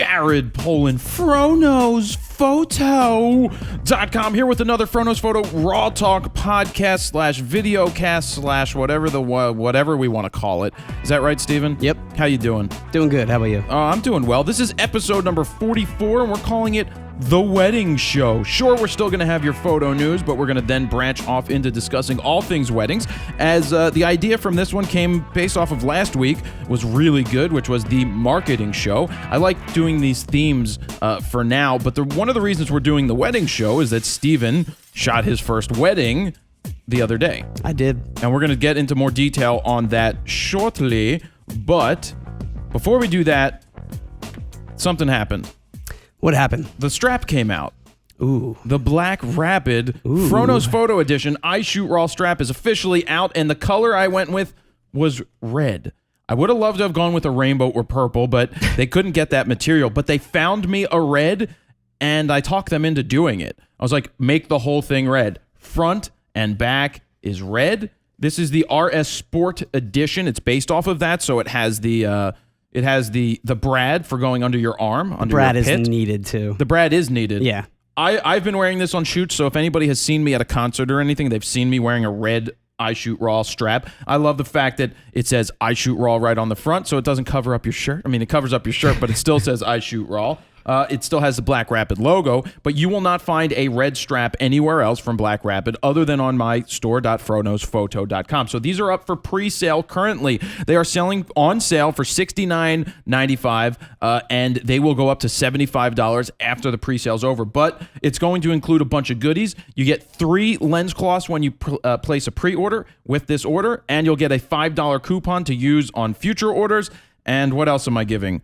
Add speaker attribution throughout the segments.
Speaker 1: Jared Polin, FroKnowsPhoto.com, here with another FroKnowsPhoto RAWtalk podcast / videocast / whatever we want to call it. Is that right, Steven?
Speaker 2: Yep.
Speaker 1: How you doing?
Speaker 2: Doing good. How about you?
Speaker 1: I'm doing well. This is episode number 44, and we're calling it The Wedding Show. Sure, we're still going to have your photo news, but we're going to then branch off into discussing all things weddings, as the idea from this one came based off of last week, was really good, which was the marketing show. I like doing these themes for now, but one of the reasons we're doing the wedding show is that Steven shot his first wedding the other day.
Speaker 2: I did.
Speaker 1: And we're going to get into more detail on that shortly, but before we do that, something happened.
Speaker 2: What happened?
Speaker 1: The strap came out.
Speaker 2: Ooh.
Speaker 1: The Black Rapid FroKnowsPhoto Edition iShoot RAW strap is officially out, and the color I went with was red. I would have loved to have gone with a rainbow or purple, but they couldn't get that material. But they found me a red, and I talked them into doing it. I was like, make the whole thing red. Front and back is red. This is the RS Sport Edition. It's based off of that, so it has the brad for going under your arm, under your pit.
Speaker 2: The brad is needed too.
Speaker 1: The brad is needed.
Speaker 2: Yeah.
Speaker 1: I've been wearing this on shoots, so if anybody has seen me at a concert or anything, they've seen me wearing a red iShoot RAW strap. I love the fact that it says iShoot RAW right on the front, so it doesn't cover up your shirt. I mean, it covers up your shirt, but it still says iShoot RAW. It still has the Black Rapid logo, but you will not find a red strap anywhere else from Black Rapid other than on my store.FroKnowsPhoto.com. So these are up for pre-sale currently. They are selling on sale for $69.95, and they will go up to $75 after the pre-sale's over. But it's going to include a bunch of goodies. You get 3 lens cloths when you place a pre-order with this order, and you'll get a $5 coupon to use on future orders. And what else am I giving?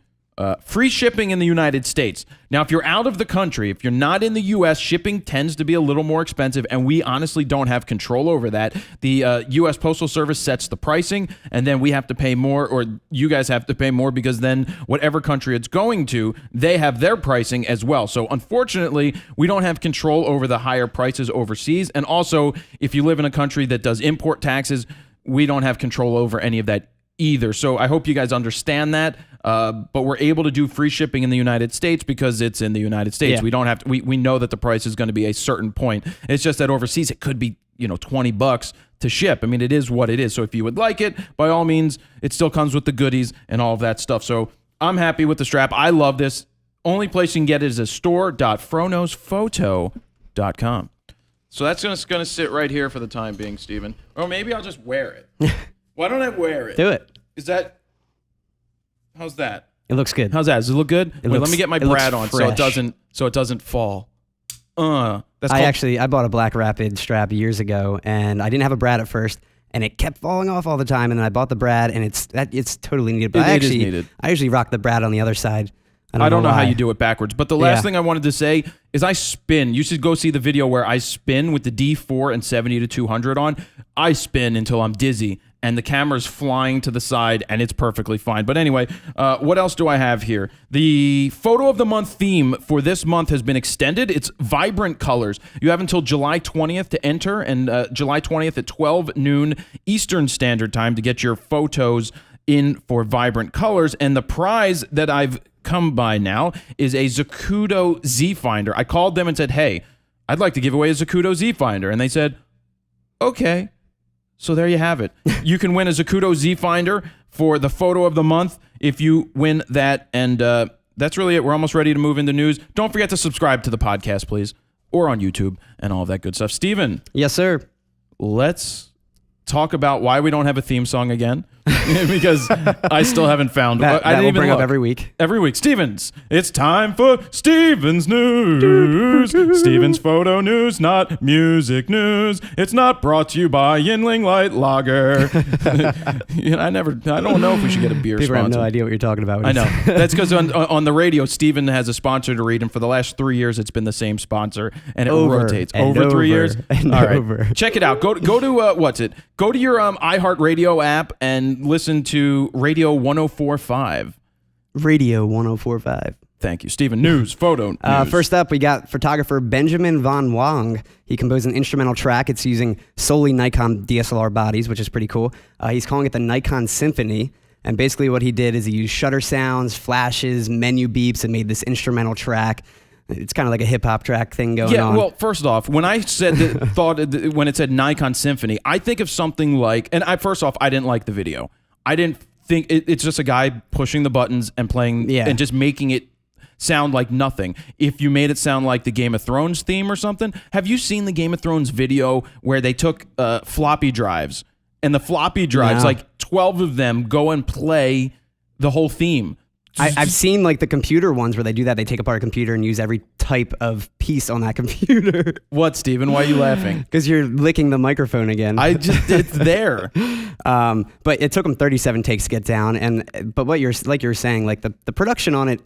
Speaker 1: Free shipping in the United States. Now, if you're out of the country, if you're not in the U.S., shipping tends to be a little more expensive, and we honestly don't have control over that. The U.S. Postal Service sets the pricing, and then we have to pay more, or you guys have to pay more, because then whatever country it's going to, they have their pricing as well. So, unfortunately, we don't have control over the higher prices overseas, and also, if you live in a country that does import taxes, we don't have control over any of that either. So I hope you guys understand that. But we're able to do free shipping in the United States because it's in the United States.
Speaker 2: Yeah.
Speaker 1: We don't have to. We know that the price is going to be a certain point. It's just that overseas it could be $20 to ship. I mean, it is what it is. So if you would like it, by all means, it still comes with the goodies and all of that stuff. So I'm happy with the strap. I love this. Only place you can get it is a store.FroKnowsPhoto.com. So that's going to sit right here for the time being, Steven. Or maybe I'll just wear it. Why don't I wear it?
Speaker 2: Do it.
Speaker 1: Is that... How's that?
Speaker 2: It looks good.
Speaker 1: How's that? Does it look good? Wait, let me get my brad on so it doesn't fall. I bought a Black Rapid strap years ago, and I didn't have a brad at first, and it kept falling off all the time. And then I bought the brad, and it's totally needed. But it is needed.
Speaker 2: I usually rock the brad on the other side.
Speaker 1: I don't know how you do it backwards. But the last thing I wanted to say is I spin. You should go see the video where I spin with the D4 and 70 to 200 on. I spin until I'm dizzy, and the camera's flying to the side, and it's perfectly fine. But anyway, what else do I have here? The photo of the month theme for this month has been extended. It's vibrant colors. You have until July 20th to enter, and July 20th at 12 noon Eastern Standard Time to get your photos in for vibrant colors. And the prize that I've come by now is a Zacuto Z Finder. I called them and said, hey, I'd like to give away a Zacuto Z Finder. And they said, okay. So there you have it. You can win a Zacuto Z Finder for the photo of the month if you win that. And that's really it. We're almost ready to move into news. Don't forget to subscribe to the podcast, please, or on YouTube and all of that good stuff. Steven.
Speaker 2: Yes, sir.
Speaker 1: Let's talk about why we don't have a theme song again. Because I still haven't found
Speaker 2: that.
Speaker 1: I didn't
Speaker 2: will
Speaker 1: even
Speaker 2: bring
Speaker 1: look.
Speaker 2: up every week.
Speaker 1: Every week. Stevens. It's time for Stevens News. Stevens Photo News, not music news. It's not brought to you by Yinling Light Lager. I don't know if we should get a beer
Speaker 2: People
Speaker 1: sponsor.
Speaker 2: have no idea what you're talking about.
Speaker 1: I know. That's because on the radio, Steven has a sponsor to read, and for the last 3 years, it's been the same sponsor, and it rotates over 3 years. All right. Check it out. Go to what's it? Go to your iHeartRadio app and listen to Radio 104.5.
Speaker 2: Radio 104.5.
Speaker 1: Thank you. Steven, news, photo news.
Speaker 2: First up, we got photographer Benjamin Von Wong. He composed an instrumental track. It's using solely Nikon DSLR bodies, which is pretty cool. He's calling it the Nikon Symphony. And basically what he did is he used shutter sounds, flashes, menu beeps, and made this instrumental track. It's kind of like a hip hop track thing going on.
Speaker 1: Yeah, well, first off, when I said when it said Nikon Symphony, I think of something like, and first off, I didn't like the video. I didn't think it's just a guy pushing the buttons and playing and just making it sound like nothing. If you made it sound like the Game of Thrones theme or something, have you seen the Game of Thrones video where they took floppy drives and the floppy drives, like 12 of them, go and play the whole theme?
Speaker 2: I've seen like the computer ones where they do that. They take apart a computer and use every type of piece on that computer.
Speaker 1: What, Steven? Why are you laughing?
Speaker 2: Because you're licking the microphone again.
Speaker 1: It's there.
Speaker 2: But it took them 37 takes to get down. But what you're saying, like the production on it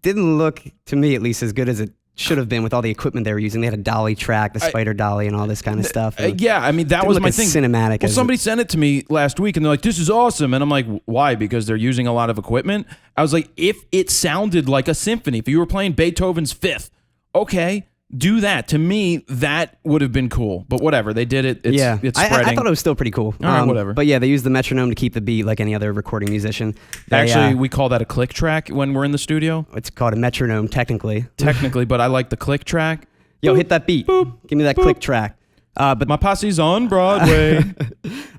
Speaker 2: didn't look, to me at least, as good as it should have been with all the equipment they were using. They had a dolly track, the spider dolly, and all this kind of stuff.
Speaker 1: Yeah, I mean, that was my thing.
Speaker 2: Cinematic.
Speaker 1: Well, somebody sent it to me last week, and they're like, "This is awesome," and I'm like, "Why?" Because they're using a lot of equipment. I was like, if it sounded like a symphony, if you were playing Beethoven's Fifth, okay, do that. To me, that would have been cool. But whatever, they did it. It's spreading.
Speaker 2: I thought it was still pretty cool.
Speaker 1: All right, whatever.
Speaker 2: But yeah, they use the metronome to keep the beat like any other recording musician.
Speaker 1: Actually, we call that a click track when we're in the studio.
Speaker 2: It's called a metronome, technically.
Speaker 1: But I like the click track.
Speaker 2: Yo, hit that beat. Boop, give me that click track. But
Speaker 1: my posse's on Broadway.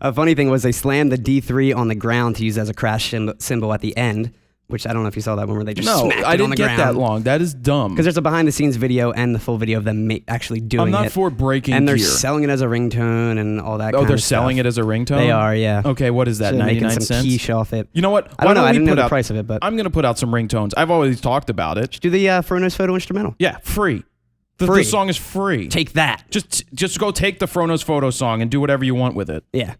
Speaker 2: A funny thing was they slammed the D3 on the ground to use as a crash cymbal at the end. Which I don't know if you saw that one where they just smacked it on the ground.
Speaker 1: No, I didn't get that long. That is dumb.
Speaker 2: Because there's a behind-the-scenes video and the full video of them actually doing it.
Speaker 1: I'm not for breaking
Speaker 2: and they're
Speaker 1: gear.
Speaker 2: selling it as a ringtone and all that kind of stuff.
Speaker 1: Oh, they're selling it as a ringtone?
Speaker 2: They are, yeah.
Speaker 1: Okay, what is that, 99 cents?
Speaker 2: Some quiche off it.
Speaker 1: You know what?
Speaker 2: I don't know. I didn't know the price of it, but
Speaker 1: I'm going to put out some ringtones. I've always talked about it.
Speaker 2: Do the FroKnowsPhoto instrumental.
Speaker 1: Yeah, free. The song is free.
Speaker 2: Take that.
Speaker 1: Just go take the FroKnowsPhoto song and do whatever you want with it.
Speaker 2: Yeah.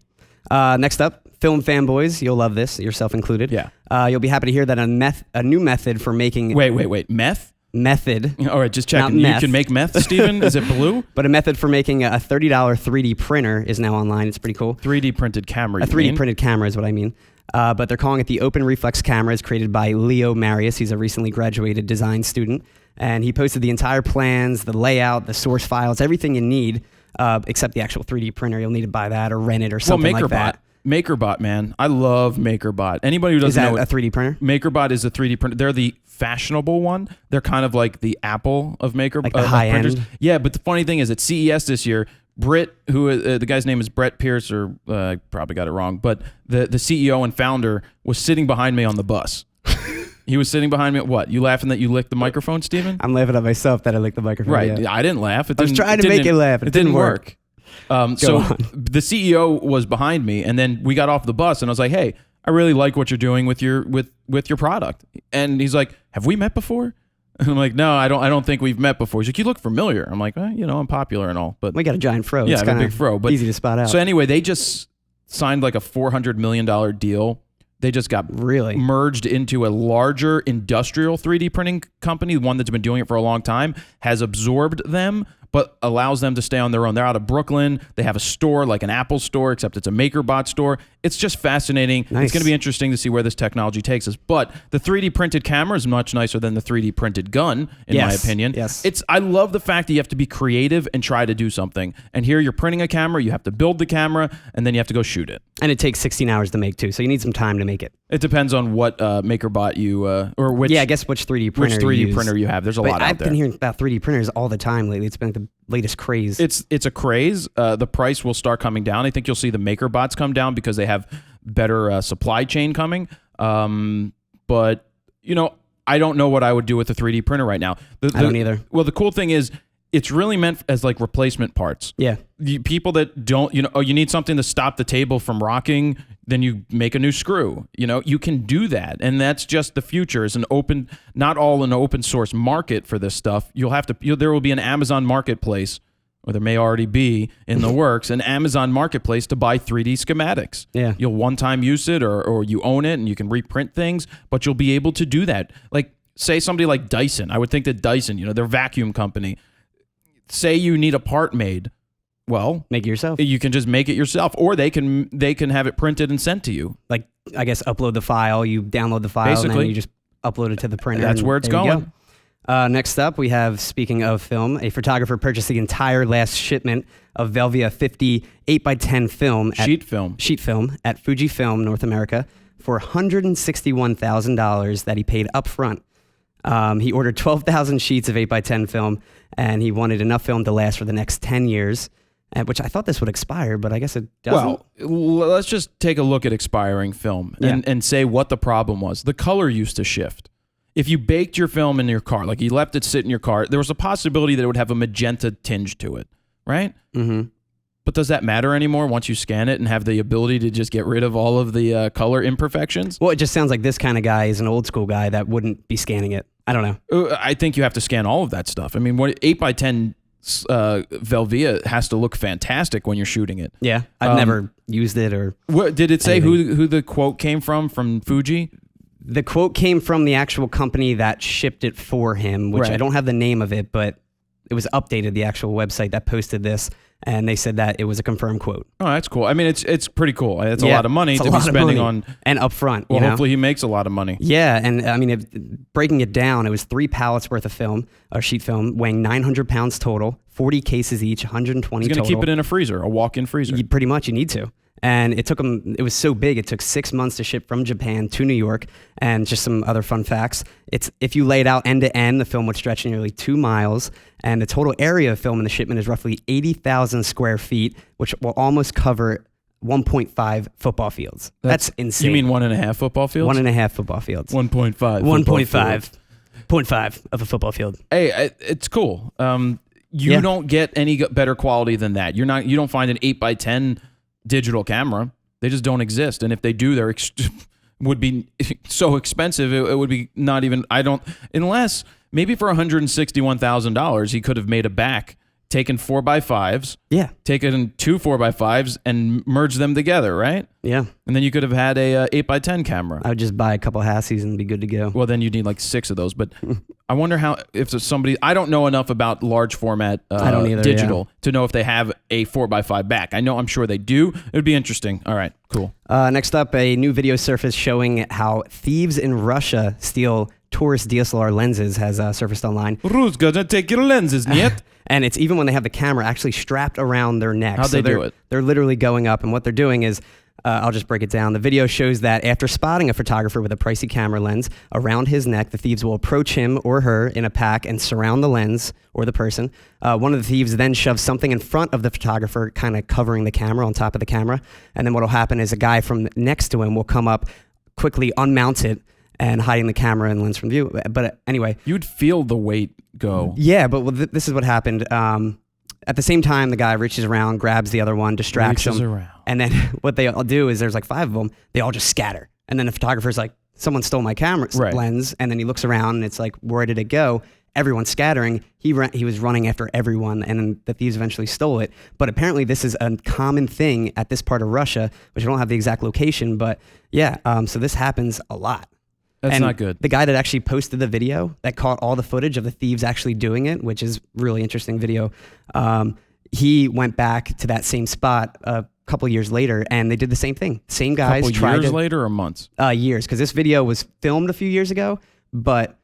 Speaker 2: Next up, film fanboys. You'll love this, yourself included.
Speaker 1: Yeah.
Speaker 2: You'll be happy to hear that a new method for making...
Speaker 1: Wait. Meth?
Speaker 2: Method.
Speaker 1: All right, just checking. You can make meth, Steven? Is it blue?
Speaker 2: But a method for making a $30 3D printer is now online. It's pretty cool.
Speaker 1: 3D printed camera,
Speaker 2: A 3D printed camera is what I mean. But they're calling it the Open Reflex camera. It's created by Leo Marius. He's a recently graduated design student. And he posted the entire plans, the layout, the source files, everything you need, except the actual 3D printer. You'll need to buy that or rent it or something like that.
Speaker 1: MakerBot, man. I love MakerBot. Anybody who doesn't know...
Speaker 2: Is that a 3D printer?
Speaker 1: MakerBot is a 3D printer. They're the fashionable one. They're kind of like the Apple of MakerBot.
Speaker 2: Like the high end?
Speaker 1: Yeah, but the funny thing is at CES this year, Britt, who the guy's name is Brett Pierce, or I probably got it wrong, but the CEO and founder was sitting behind me on the bus. He was sitting behind me. What? You laughing that you licked the microphone, Steven?
Speaker 2: I'm laughing at myself that I licked the microphone.
Speaker 1: Right.
Speaker 2: Yeah.
Speaker 1: I didn't laugh.
Speaker 2: I was trying to make you laugh. It didn't work.
Speaker 1: So the CEO was behind me, and then we got off the bus, and I was like, "Hey, I really like what you're doing with your product." And he's like, "Have we met before?" And I'm like, "No, I don't think we've met before." He's like, "You look familiar." I'm like, I'm popular and all, but
Speaker 2: we got a giant fro.
Speaker 1: Yeah,
Speaker 2: it's
Speaker 1: I have a big fro, but
Speaker 2: easy to spot out.
Speaker 1: So anyway, they just signed like a $400 million deal. They just got merged into a larger industrial 3D printing company, one that's been doing it for a long time, has absorbed them, but allows them to stay on their own. They're out of Brooklyn. They have a store, like an Apple store, except it's a MakerBot store. It's just fascinating.
Speaker 2: Nice.
Speaker 1: It's going to be interesting to see where this technology takes us. But the 3D printed camera is much nicer than the 3D printed gun, in my opinion.
Speaker 2: Yes.
Speaker 1: I love the fact that you have to be creative and try to do something. And here you're printing a camera, you have to build the camera, and then you have to go shoot it.
Speaker 2: And it takes 16 hours to make too, so you need some time to make it.
Speaker 1: It depends on what MakerBot you or which.
Speaker 2: Yeah, I guess which 3D printer.
Speaker 1: Which 3D printer you have. There's a lot out there.
Speaker 2: I've been hearing about 3D printers all the time lately. It's been like the latest craze.
Speaker 1: It's a craze. The price will start coming down. I think you'll see the MakerBots come down because they have better supply chain coming. But I don't know what I would do with a 3D printer right now.
Speaker 2: I don't either.
Speaker 1: Well, the cool thing is, it's really meant as like replacement parts.
Speaker 2: Yeah.
Speaker 1: People that don't, you need something to stop the table from rocking, then you make a new screw. You can do that. And that's just the future. Is not all an open source market for this stuff. There will be an Amazon marketplace, or there may already be in the works, an Amazon marketplace to buy 3D schematics.
Speaker 2: Yeah.
Speaker 1: You'll one-time use it or you own it and you can reprint things, but you'll be able to do that. Like, say somebody like Dyson. I would think that Dyson, their vacuum company, say you need a part made, well,
Speaker 2: make it yourself.
Speaker 1: You can just make it yourself, or they can have it printed and sent to you.
Speaker 2: Like, I guess upload the file, you download the file,
Speaker 1: basically,
Speaker 2: and then you just upload it to the printer.
Speaker 1: That's where it's going.
Speaker 2: Next up, we have, speaking of film, a photographer purchased the entire last shipment of Velvia 50 8x10 film.
Speaker 1: Sheet film
Speaker 2: at Fujifilm North America for $161,000 that he paid up front. He ordered 12,000 sheets of 8x10 film, and he wanted enough film to last for the next 10 years, which I thought this would expire, but I guess it doesn't.
Speaker 1: Well, let's just take a look at expiring film and say what the problem was. The color used to shift. If you baked your film in your car, like you left it sit in your car, there was a possibility that it would have a magenta tinge to it, right?
Speaker 2: Mm-hmm.
Speaker 1: But does that matter anymore once you scan it and have the ability to just get rid of all of the color imperfections?
Speaker 2: Well, it just sounds like this kind of guy is an old school guy that wouldn't be scanning it. I don't know.
Speaker 1: I think you have to scan all of that stuff. I mean, 8x10 Velvia has to look fantastic when you're shooting it.
Speaker 2: Yeah, I've never used it or.
Speaker 1: What did it say? Who the quote came from Fuji?
Speaker 2: The quote came from the actual company that shipped it for him, which I don't have the name of it, but it was updated, the actual website that posted this, and they said that it was a confirmed quote.
Speaker 1: Oh, that's cool. I mean, it's pretty cool. It's a lot of money to be spending on.
Speaker 2: And upfront.
Speaker 1: Well, hopefully he makes a lot of money.
Speaker 2: Yeah, and I mean, breaking it down, it was 3 pallets worth of film, or sheet film, weighing 900 pounds total, 40 cases each, 120
Speaker 1: He's going to keep it in a freezer, a walk-in freezer.
Speaker 2: Pretty much, you need to. And it took him, it was so big, it took 6 months to ship from Japan to New York. And just some other fun facts. If you lay it out end to end, the film would stretch nearly 2 miles. And the total area of film in the shipment is roughly 80,000 square feet, which will almost cover 1.5 football fields. That's insane.
Speaker 1: You mean 1.5 football fields?
Speaker 2: 1.5 football fields.
Speaker 1: 1.5.
Speaker 2: 1.5 of a football field.
Speaker 1: Hey, it's cool. You don't get any better quality than that. You don't find an 8x10 digital camera. They just don't exist. And if they do, they're would be so expensive. It would be not even, unless maybe for $161,000, he could have made a back, taken 4x5s, taken 2 4x5s and merged them together, right?
Speaker 2: Yeah.
Speaker 1: And then you could have had a 8x10 camera.
Speaker 2: I would just buy a couple Hassies and be good to go.
Speaker 1: Well, then you'd need like 6 of those. But I wonder if there's somebody, I don't know enough about large format
Speaker 2: I don't either,
Speaker 1: digital to know if they have a 4x5 back. I'm sure they do. It would be interesting. All right, cool.
Speaker 2: Next up, a new video surfaced showing how thieves in Russia steal tourist DSLR lenses has surfaced online.
Speaker 1: Who's gonna take your lenses, niet?
Speaker 2: And it's even when they have the camera actually strapped around their neck.
Speaker 1: How'd they do it?
Speaker 2: They're literally going up, and what they're doing is, I'll just break it down. The video shows that after spotting a photographer with a pricey camera lens around his neck, the thieves will approach him or her in a pack and surround the lens or the person. One of the thieves then shoves something in front of the photographer, kind of covering the camera on top of the camera. And then what will happen is a guy from next to him will come up, quickly unmount it, and hiding the camera and lens from view. But anyway.
Speaker 1: You'd feel the weight go.
Speaker 2: Yeah, but this is what happened. At the same time, the guy reaches around, grabs the other one, distracts him. And then what they all do is there's like 5 of them. They all just scatter. And then the photographer's like, someone stole my camera lens. And then he looks around and it's like, where did it go? Everyone's scattering. He was running after everyone, and then the thieves eventually stole it. But apparently this is a common thing at this part of Russia, which I don't have the exact location. But yeah, so this happens a lot.
Speaker 1: That's not good.
Speaker 2: The guy that actually posted the video that caught all the footage of the thieves actually doing it, which is really interesting video, he went back to that same spot a couple years later, and they did the same thing. Same guys tried
Speaker 1: years later or months?
Speaker 2: Years, because this video was filmed a few years ago, but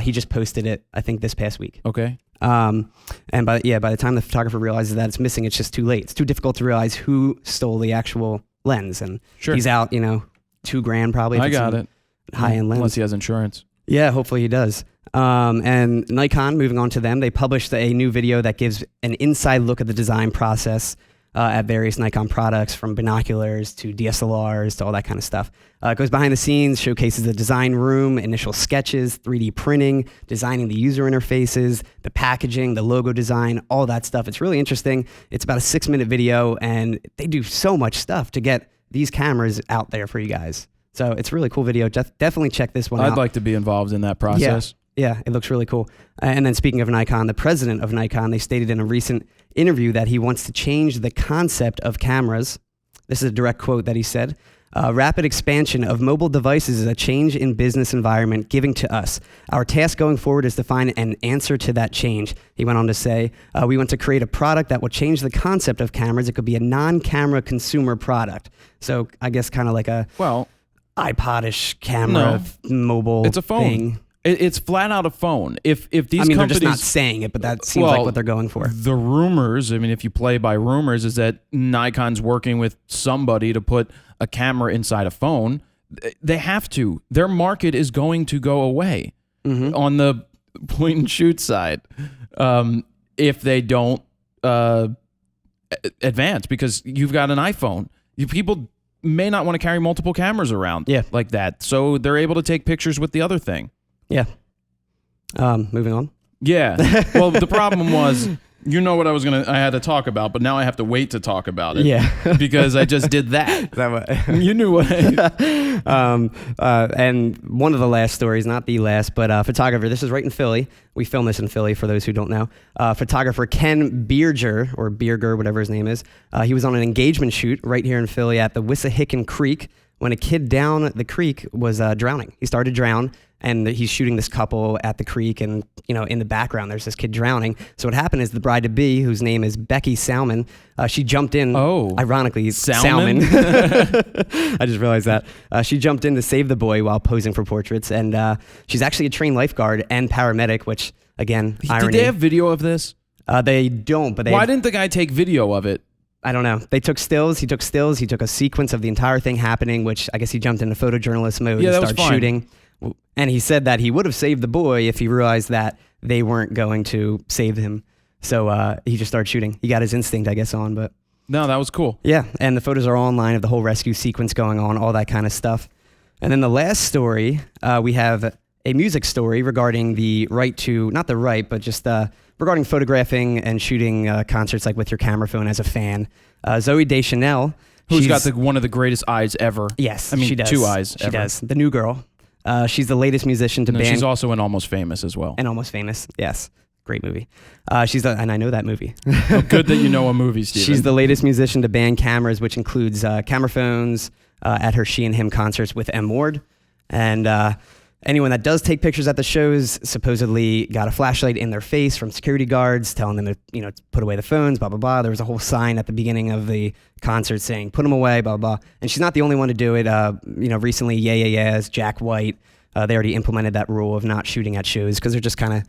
Speaker 2: he just posted it, I think, this past week.
Speaker 1: Okay.
Speaker 2: And by the time the photographer realizes that it's missing, it's just too late. It's too difficult to realize who stole the actual lens, and he's out, $2,000 probably.
Speaker 1: I got it.
Speaker 2: High-end lens.
Speaker 1: Unless he has insurance.
Speaker 2: Yeah, hopefully he does. And Nikon, moving on to them, they published a new video that gives an inside look at the design process at various Nikon products, from binoculars to DSLRs to all that kind of stuff. It goes behind the scenes, showcases the design room, initial sketches, 3D printing, designing the user interfaces, the packaging, the logo design, all that stuff. It's really interesting. It's about a 6-minute video, and they do so much stuff to get these cameras out there for you guys. So it's a really cool video. Definitely check this one out.
Speaker 1: I'd like to be involved in that process.
Speaker 2: Yeah, it looks really cool. And then speaking of Nikon, the president of Nikon, they stated in a recent interview that he wants to change the concept of cameras. This is a direct quote that he said. Rapid expansion of mobile devices is a change in business environment giving to us. Our task going forward is to find an answer to that change. He went on to say, we want to create a product that will change the concept of cameras. It could be a non-camera consumer product. So I guess kind of like a iPod-ish camera mobile
Speaker 1: it's a phone
Speaker 2: thing.
Speaker 1: It's flat out a phone. If these
Speaker 2: companies,
Speaker 1: they're
Speaker 2: just not saying it, but that seems like what they're going for.
Speaker 1: The rumors, if you play by rumors, is that Nikon's working with somebody to put a camera inside a phone They have to. Their market is going to go away on the point and shoot side if they don't advance, because you've got an iPhone. People may not want to carry multiple cameras around like that, so they're able to take pictures with the other thing.
Speaker 2: Yeah. Moving on.
Speaker 1: Yeah. Well, the problem was, you know what I had to talk about, but now I have to wait to talk about it.
Speaker 2: Yeah.
Speaker 1: Because I just did that.
Speaker 2: That what?
Speaker 1: You knew what.
Speaker 2: And one of the last stories, not the last, but photographer, this is right in Philly. We filmed this in Philly for those who don't know. Photographer Ken Bierger, whatever his name is, he was on an engagement shoot right here in Philly at the Wissahickon Creek when a kid down the creek was drowning. He started to drown. And he's shooting this couple at the creek, and in the background there's this kid drowning. So what happened is the bride-to-be, whose name is Becky Salmon, she jumped in.
Speaker 1: Oh,
Speaker 2: ironically, Salmon. I just realized that she jumped in to save the boy while posing for portraits, and she's actually a trained lifeguard and paramedic. Which again, irony.
Speaker 1: Did they have video of this?
Speaker 2: They don't. But
Speaker 1: why didn't the guy take video of it?
Speaker 2: I don't know. They took stills. He took stills. He took a sequence of the entire thing happening, which I guess he jumped into photojournalist mode and started shooting. And he said that he would have saved the boy if he realized that they weren't going to save him. So he just started shooting. He got his instinct, I guess, on. But
Speaker 1: no, that was cool.
Speaker 2: Yeah, and the photos are all online of the whole rescue sequence going on, all that kind of stuff. And then the last story, we have a music story regarding the right to, not the right, but just regarding photographing and shooting concerts like with your camera phone as a fan. Zooey Deschanel.
Speaker 1: Who's got one of the greatest eyes ever.
Speaker 2: Yes,
Speaker 1: I mean,
Speaker 2: she does.
Speaker 1: 2 eyes
Speaker 2: She
Speaker 1: ever.
Speaker 2: does. The new girl. She's the latest musician to ban.
Speaker 1: She's also in Almost Famous as well.
Speaker 2: And Almost Famous, yes. Great movie. And I know that movie.
Speaker 1: Oh, good that you know a movie, Steven.
Speaker 2: She's the latest musician to ban cameras, which includes camera phones at her She and Him concerts with M. Ward. And anyone that does take pictures at the shows supposedly got a flashlight in their face from security guards telling them to put away the phones, blah, blah, blah. There was a whole sign at the beginning of the concert saying, put them away, blah, blah, blah. And she's not the only one to do it. Recently, Yeah's, Jack White, they already implemented that rule of not shooting at shows because they're just kind of,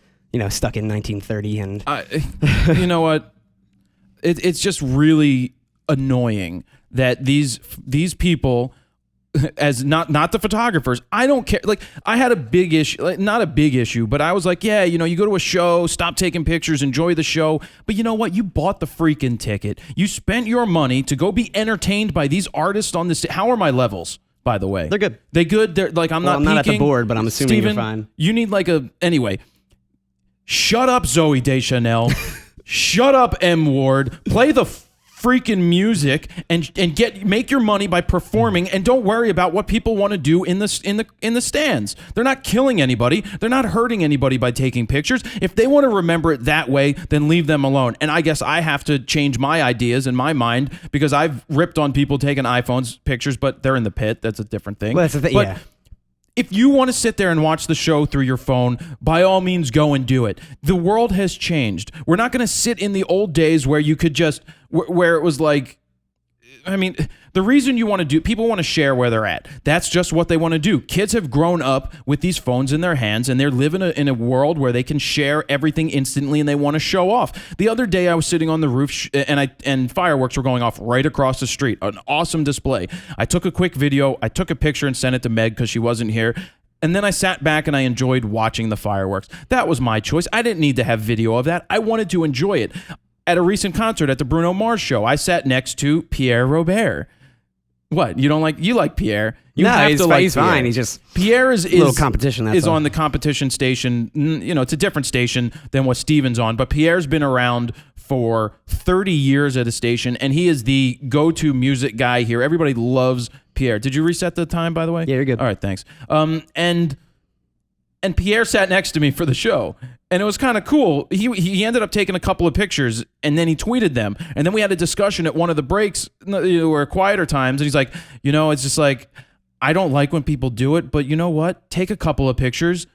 Speaker 2: stuck in 1930. And
Speaker 1: you know what? It's just really annoying that these people, as not the photographers, I don't care. Like, I had a big issue, like, not a big issue, but I was like, yeah, you go to a show, stop taking pictures, enjoy the show. But you know what? You bought the freaking ticket. You spent your money to go be entertained by these artists on this. How are my levels, by the way?
Speaker 2: They're good.
Speaker 1: They good? They're like, I'm not
Speaker 2: at the board, but I'm assuming
Speaker 1: Steven,
Speaker 2: you're fine.
Speaker 1: You need anyway. Shut up, Zooey Deschanel. Shut up, M. Ward. Play the freaking music and make your money by performing, and don't worry about what people want to do in the stands. They're not killing anybody. They're not hurting anybody by taking pictures. If they want to remember it that way, then leave them alone. And I guess I have to change my ideas in my mind because I've ripped on people taking iPhones pictures, but they're in the pit. That's a different thing.
Speaker 2: Well, that's the thing.
Speaker 1: But
Speaker 2: yeah.
Speaker 1: if you want to sit there and watch the show through your phone, by all means, go and do it. The world has changed. We're not going to sit in the old days where you could just, where it was like, I mean, the reason you want to do, people want to share where they're at. That's just what they want to do. Kids have grown up with these phones in their hands, and they're living in a world where they can share everything instantly, and they want to show off. The other day, I was sitting on the roof, and fireworks were going off right across the street. An awesome display. I took a quick video. I took a picture and sent it to Meg because she wasn't here. And then I sat back and I enjoyed watching the fireworks. That was my choice. I didn't need to have video of that. I wanted to enjoy it. At a recent concert at the Bruno Mars show, I sat next to Pierre Robert. What? You like Pierre? You have
Speaker 2: he's
Speaker 1: to like
Speaker 2: he's
Speaker 1: Pierre.
Speaker 2: fine. He's just
Speaker 1: Pierre is
Speaker 2: a little competition. That's
Speaker 1: is
Speaker 2: all.
Speaker 1: on the competition station. It's a different station than what Steven's on. But Pierre's been around for 30 years at a station, and he is the go-to music guy here. Everybody loves Pierre. Did you reset the time, by the way?
Speaker 2: Yeah, you're good.
Speaker 1: All right, thanks. And Pierre sat next to me for the show, and it was kind of cool. He ended up taking a couple of pictures, and then he tweeted them. And then we had a discussion at one of the breaks, or quieter times, and he's like, it's just like, I don't like when people do it, but you know what? Take a couple of pictures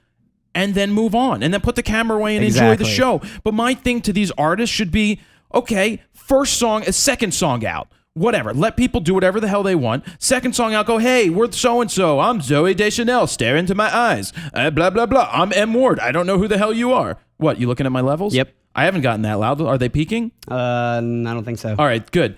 Speaker 1: and then move on, and then put the camera away and enjoy the show. But my thing to these artists should be, okay, first song, a second song out. Whatever. Let people do whatever the hell they want. Second song out, go, hey, we're so-and-so. I'm Zooey Deschanel. Stare into my eyes. Blah, blah, blah. I'm M. Ward. I don't know who the hell you are. What, you looking at my levels?
Speaker 2: Yep.
Speaker 1: I haven't gotten that loud. Are they peaking?
Speaker 2: I don't think so.
Speaker 1: All right, good.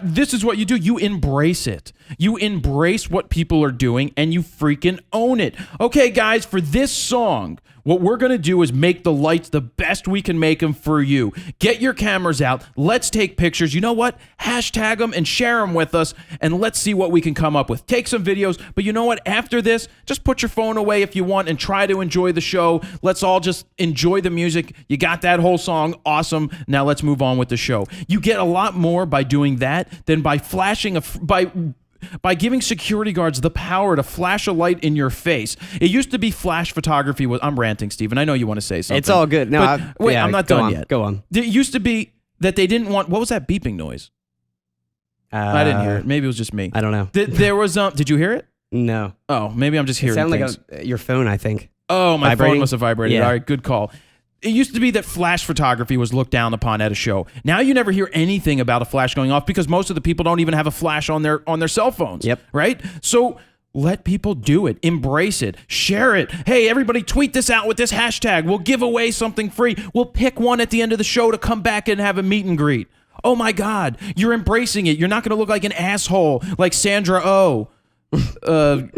Speaker 1: This is what you do. You embrace it. You embrace what people are doing, and you freaking own it. Okay, guys, for this song, what we're going to do is make the lights the best we can make them for you. Get your cameras out. Let's take pictures. You know what? Hashtag them and share them with us, and let's see what we can come up with. Take some videos, but you know what? After this, just put your phone away if you want and try to enjoy the show. Let's all just enjoy the music. You got that whole song. Awesome. Now let's move on with the show. You get a lot more by doing that than by flashing by giving security guards the power to flash a light in your face. It used to be flash photography was... I'm ranting, Steven. I know you want to say something.
Speaker 2: It's all good. No,
Speaker 1: wait, I'm not done yet.
Speaker 2: Go on.
Speaker 1: It used to be that they didn't want... What was that beeping noise? I didn't hear it. Maybe it was just me.
Speaker 2: I don't know.
Speaker 1: There was... Did you hear it?
Speaker 2: No.
Speaker 1: Oh, maybe I'm just hearing
Speaker 2: It sounded
Speaker 1: things.
Speaker 2: like your phone, I think.
Speaker 1: Oh, my
Speaker 2: Vibrating?
Speaker 1: phone must have vibrated.
Speaker 2: Yeah.
Speaker 1: All right, good call. It used to be that flash photography was looked down upon at a show. Now you never hear anything about a flash going off because most of the people don't even have a flash on their cell phones.
Speaker 2: Yep.
Speaker 1: Right? So let people do it. Embrace it. Share it. Hey, everybody tweet this out with this hashtag. We'll give away something free. We'll pick one at the end of the show to come back and have a meet and greet. Oh my God. You're embracing it. You're not going to look like an asshole like Sandra Oh.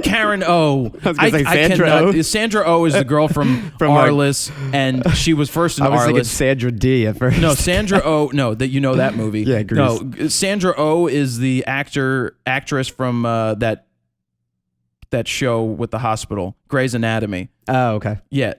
Speaker 1: Karen O.
Speaker 2: I was going to say Sandra O.
Speaker 1: Sandra O is the girl from Arliss, and she was first in
Speaker 2: I was thinking
Speaker 1: Arliss.
Speaker 2: Sandra D at first.
Speaker 1: No, Sandra O. No, that you know that movie.
Speaker 2: Yeah, Grease.
Speaker 1: No, Sandra O is the actress from that show with the hospital, Grey's Anatomy.
Speaker 2: Oh, okay.
Speaker 1: Yeah.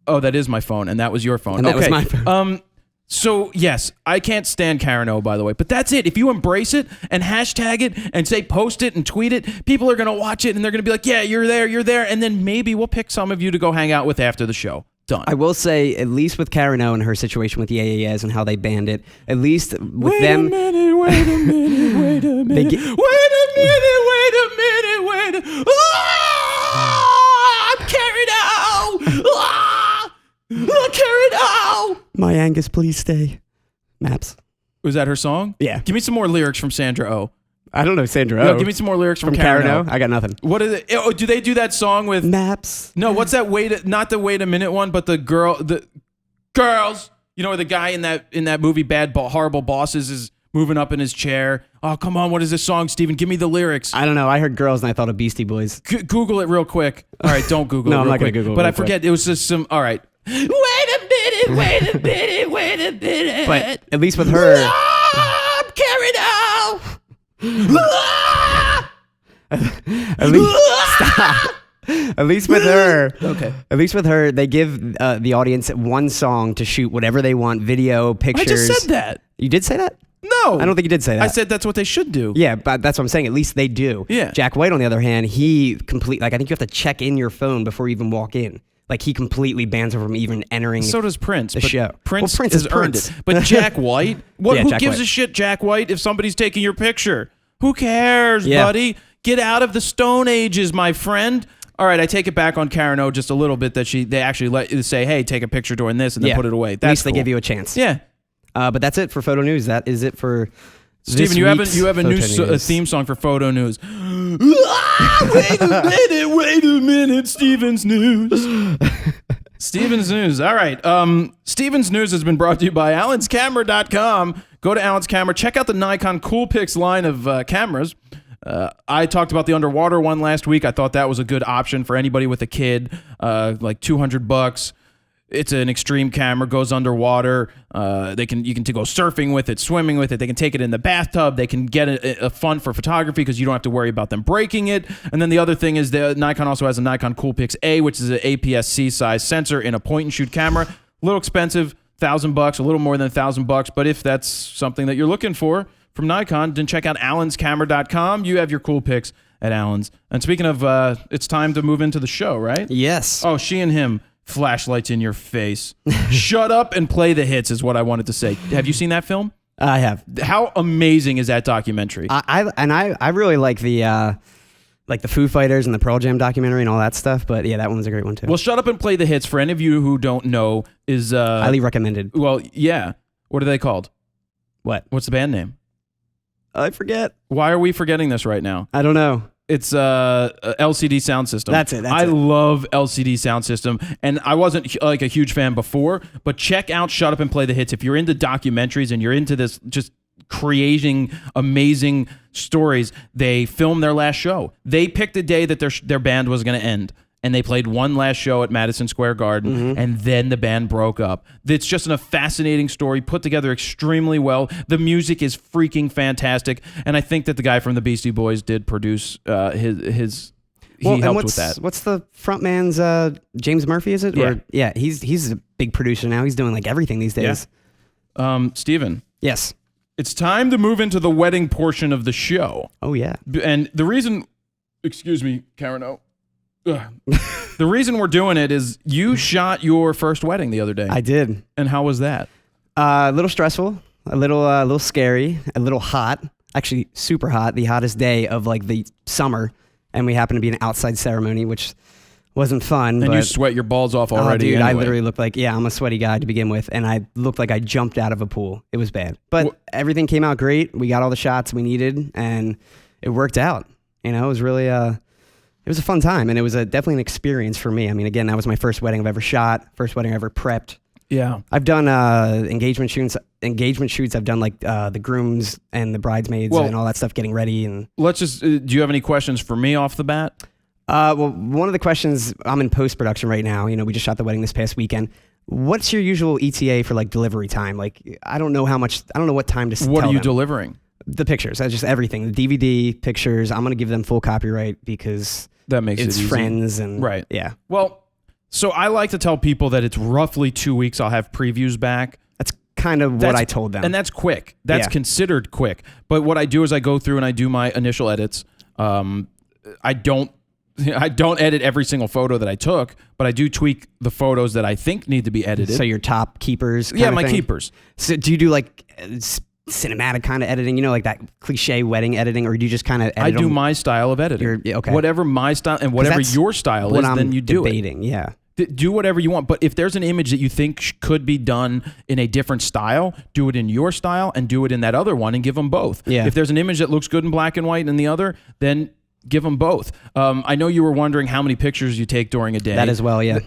Speaker 1: Oh, that is my phone, and that was your phone.
Speaker 2: And that was my phone.
Speaker 1: So, yes, I can't stand Karen O, by the way, but that's it. If you embrace it and hashtag it and say post it and tweet it, people are going to watch it and they're going to be like, yeah, you're there. And then maybe we'll pick some of you to go hang out with after the show. Done.
Speaker 2: I will say, at least with Karen O and her situation with the AAS and how they banned it, at least with them...
Speaker 1: Wait a minute. Wait a minute. Ah, I'm Karen O. Ah, Karen O.
Speaker 2: My Angus, please stay. Maps.
Speaker 1: Was that her song?
Speaker 2: Yeah.
Speaker 1: Give me some more lyrics from Sandra O.
Speaker 2: I don't know Sandra
Speaker 1: No,
Speaker 2: O.
Speaker 1: give me some more lyrics from
Speaker 2: Karen O. I got nothing.
Speaker 1: What is it? Oh, do they do that song with
Speaker 2: Maps?
Speaker 1: No, what's that not the wait a minute one, but the girls. You know, where the guy in that movie Horrible Bosses is moving up in his chair. Oh, come on, what is this song, Steven? Give me the lyrics.
Speaker 2: I don't know. I heard girls and I thought of Beastie Boys.
Speaker 1: Google it real quick. All right, don't Google it
Speaker 2: No,
Speaker 1: real
Speaker 2: I'm not
Speaker 1: quick.
Speaker 2: gonna Google it
Speaker 1: But
Speaker 2: real
Speaker 1: I forget, it was just some, all right. Wait a minute.
Speaker 2: But at least with her...
Speaker 1: I'm Karen O.
Speaker 2: At least... Stop. At least with her...
Speaker 1: Okay.
Speaker 2: At least with her, they give the audience one song to shoot whatever they want. Video, pictures...
Speaker 1: I just said that.
Speaker 2: You did say that?
Speaker 1: No.
Speaker 2: I don't think you did say that.
Speaker 1: I said that's what they should do.
Speaker 2: Yeah, but that's what I'm saying. At least they do.
Speaker 1: Yeah.
Speaker 2: Jack White, on the other hand, I think you have to check in your phone before you even walk in. Like, he completely bans her from even entering
Speaker 1: So does Prince.
Speaker 2: the
Speaker 1: but
Speaker 2: show.
Speaker 1: Prince,
Speaker 2: Well, Prince
Speaker 1: has
Speaker 2: is
Speaker 1: earned
Speaker 2: Prince.
Speaker 1: it. But Jack White?
Speaker 2: Yeah,
Speaker 1: Who
Speaker 2: Jack
Speaker 1: gives
Speaker 2: White.
Speaker 1: a shit, Jack White, if somebody's taking your picture? Who cares,
Speaker 2: Yeah.
Speaker 1: buddy? Get out of the Stone Ages, my friend. All right, I take it back on Karen O just a little bit that they actually let you say, hey, take a picture during this and then put it away.
Speaker 2: At
Speaker 1: That's
Speaker 2: least they
Speaker 1: cool.
Speaker 2: give you a chance.
Speaker 1: Yeah.
Speaker 2: But that's it for Photo News. That is it for
Speaker 1: Steven, you have a new theme song for Photo News. Wait a minute, Steven's News. Steven's News. All right. Steven's News has been brought to you by allenscamera.com. Go to Allen's Camera. Check out the Nikon Coolpix line of cameras. I talked about the underwater one last week. I thought that was a good option for anybody with a kid. Like $200. It's an extreme camera, goes underwater. You can go surfing with it, swimming with it. They can take it in the bathtub. They can get a fun for photography because you don't have to worry about them breaking it. And then the other thing is the Nikon also has a Nikon Coolpix A, which is an APS-C size sensor in a point-and-shoot camera. A little expensive, $1,000, a little more than $1,000. But if that's something that you're looking for from Nikon, then check out allenscamera.com. You have your Coolpix at Allen's. And speaking of, it's time to move into the show, right?
Speaker 2: Yes.
Speaker 1: Oh, she and him. Flashlights in your face. Shut up and play the hits is what I wanted to say. Have you seen that film?
Speaker 2: I have.
Speaker 1: How amazing is that documentary?
Speaker 2: I really like the Foo Fighters and the Pearl Jam documentary and all that stuff. But yeah, that one was a great one too.
Speaker 1: Well, Shut Up and Play the Hits, for any of you who don't know, is
Speaker 2: highly recommended.
Speaker 1: Well, yeah. What are they called?
Speaker 2: What?
Speaker 1: What's the band name?
Speaker 2: I forget.
Speaker 1: Why are we forgetting this right now?
Speaker 2: I don't know.
Speaker 1: It's a LCD sound system.
Speaker 2: That's it.
Speaker 1: I love LCD sound system, and I wasn't like a huge fan before. But check out Shut Up and Play the Hits if you're into documentaries and you're into this just creating amazing stories. They filmed their last show. They picked a day that their band was going to end. And they played one last show at Madison Square Garden, and then the band broke up. It's just a fascinating story, put together extremely well. The music is freaking fantastic, and I think that the guy from the Beastie Boys did produce his. He helped with that.
Speaker 2: What's the frontman's James Murphy? Is it?
Speaker 1: Yeah.
Speaker 2: Or, yeah. He's a big producer now. He's doing like everything these days.
Speaker 1: Yeah. Steven.
Speaker 2: Yes.
Speaker 1: It's time to move into the wedding portion of the show.
Speaker 2: Oh yeah.
Speaker 1: And the reason, excuse me, Karen. The reason we're doing it is you shot your first wedding the other day.
Speaker 2: I did.
Speaker 1: And how was that?
Speaker 2: A little stressful, a little scary, a little hot. Actually, super hot. The hottest day of like the summer, and we happened to be an outside ceremony, which wasn't fun.
Speaker 1: And you sweat your balls off already.
Speaker 2: Dude,
Speaker 1: anyway.
Speaker 2: I literally looked like I'm a sweaty guy to begin with, and I looked like I jumped out of a pool. It was bad, but everything came out great. We got all the shots we needed, and it worked out. You know, it was really it was a fun time, and it was definitely an experience for me. I mean, again, that was my first wedding I've ever shot, first wedding I ever prepped.
Speaker 1: Yeah.
Speaker 2: I've done engagement shoots. I've done like the grooms and the bridesmaids and all that stuff, getting ready. And
Speaker 1: let's just. Do you have any questions for me off the bat?
Speaker 2: Well, one of the questions, I'm in post production right now. You know, we just shot the wedding this past weekend. What's your usual ETA for like delivery time? Like, I don't know what time to.
Speaker 1: What are you delivering?
Speaker 2: The pictures. That's just everything. The DVD pictures. I'm gonna give them full copyright because
Speaker 1: that makes
Speaker 2: it's
Speaker 1: it easy.
Speaker 2: friends and
Speaker 1: right.
Speaker 2: Yeah.
Speaker 1: Well, so I like to tell people that it's roughly 2 weeks. I'll have previews back.
Speaker 2: That's kind of what I told them.
Speaker 1: And that's quick. That's considered quick. But what I do is I go through and I do my initial edits. I don't edit every single photo that I took, but I do tweak the photos that I think need to be edited.
Speaker 2: So your top keepers?
Speaker 1: Yeah, my keepers.
Speaker 2: So do you do like cinematic kind of editing, you know, like that cliche wedding editing, or do you just kind of edit
Speaker 1: I do my style of editing.
Speaker 2: Okay.
Speaker 1: Whatever my style and whatever your style is, then you do
Speaker 2: debating,
Speaker 1: it.
Speaker 2: Yeah.
Speaker 1: Do whatever you want. But if there's an image that you think could be done in a different style, do it in your style and do it in that other one and give them both.
Speaker 2: Yeah.
Speaker 1: If there's an image that looks good in black and white in the other, then give them both. I know you were wondering how many pictures you take during a day.
Speaker 2: That as well, yeah.